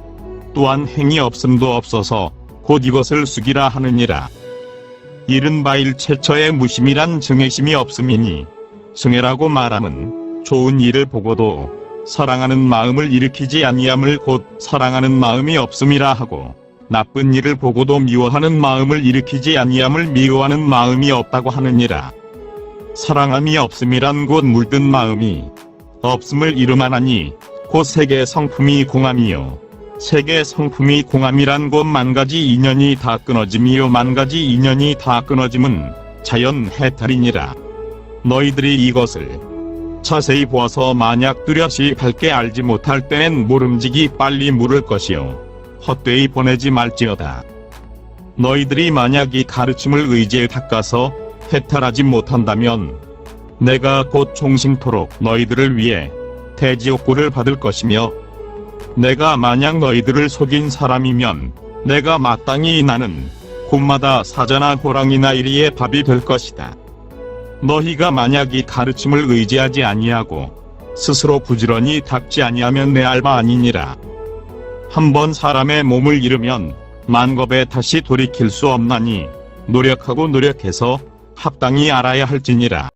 또한 행이 없음도 없어서 곧 이것을 수기라 하느니라. 이른바 일체처에 무심이란 증애심이 없음이니 증애라고 말함은 좋은 일을 보고도 사랑하는 마음을 일으키지 아니함을 곧 사랑하는 마음이 없음이라 하고 나쁜 일을 보고도 미워하는 마음을 일으키지 아니함을 미워하는 마음이 없다고 하느니라. 사랑함이 없음이란 곧 물든 마음이 없음을 이름하나니 곧 세계 성품이 공함이요 세계 성품이 공함이란 곧 만가지 인연이 다 끊어짐이요 만가지 인연이 다 끊어짐은 자연 해탈이니라. 너희들이 이것을 자세히 보아서 만약 뚜렷이 밝게 알지 못할 때엔 모름지기 빨리 물을 것이요 헛되이 보내지 말지어다. 너희들이 만약 이 가르침을 의지에 닦아서 해탈하지 못한다면 내가 곧 종신토록 너희들을 위해 대지옥고를 받을 것이며 내가 만약 너희들을 속인 사람이면 내가 마땅히 나는 곳마다 사자나 호랑이나 이리의 밥이 될 것이다. 너희가 만약 이 가르침을 의지하지 아니하고 스스로 부지런히 닦지 아니하면 내 알바 아니니라. 한번 사람의 몸을 잃으면 만겁에 다시 돌이킬 수 없나니 노력하고 노력해서 합당히 알아야 할지니라.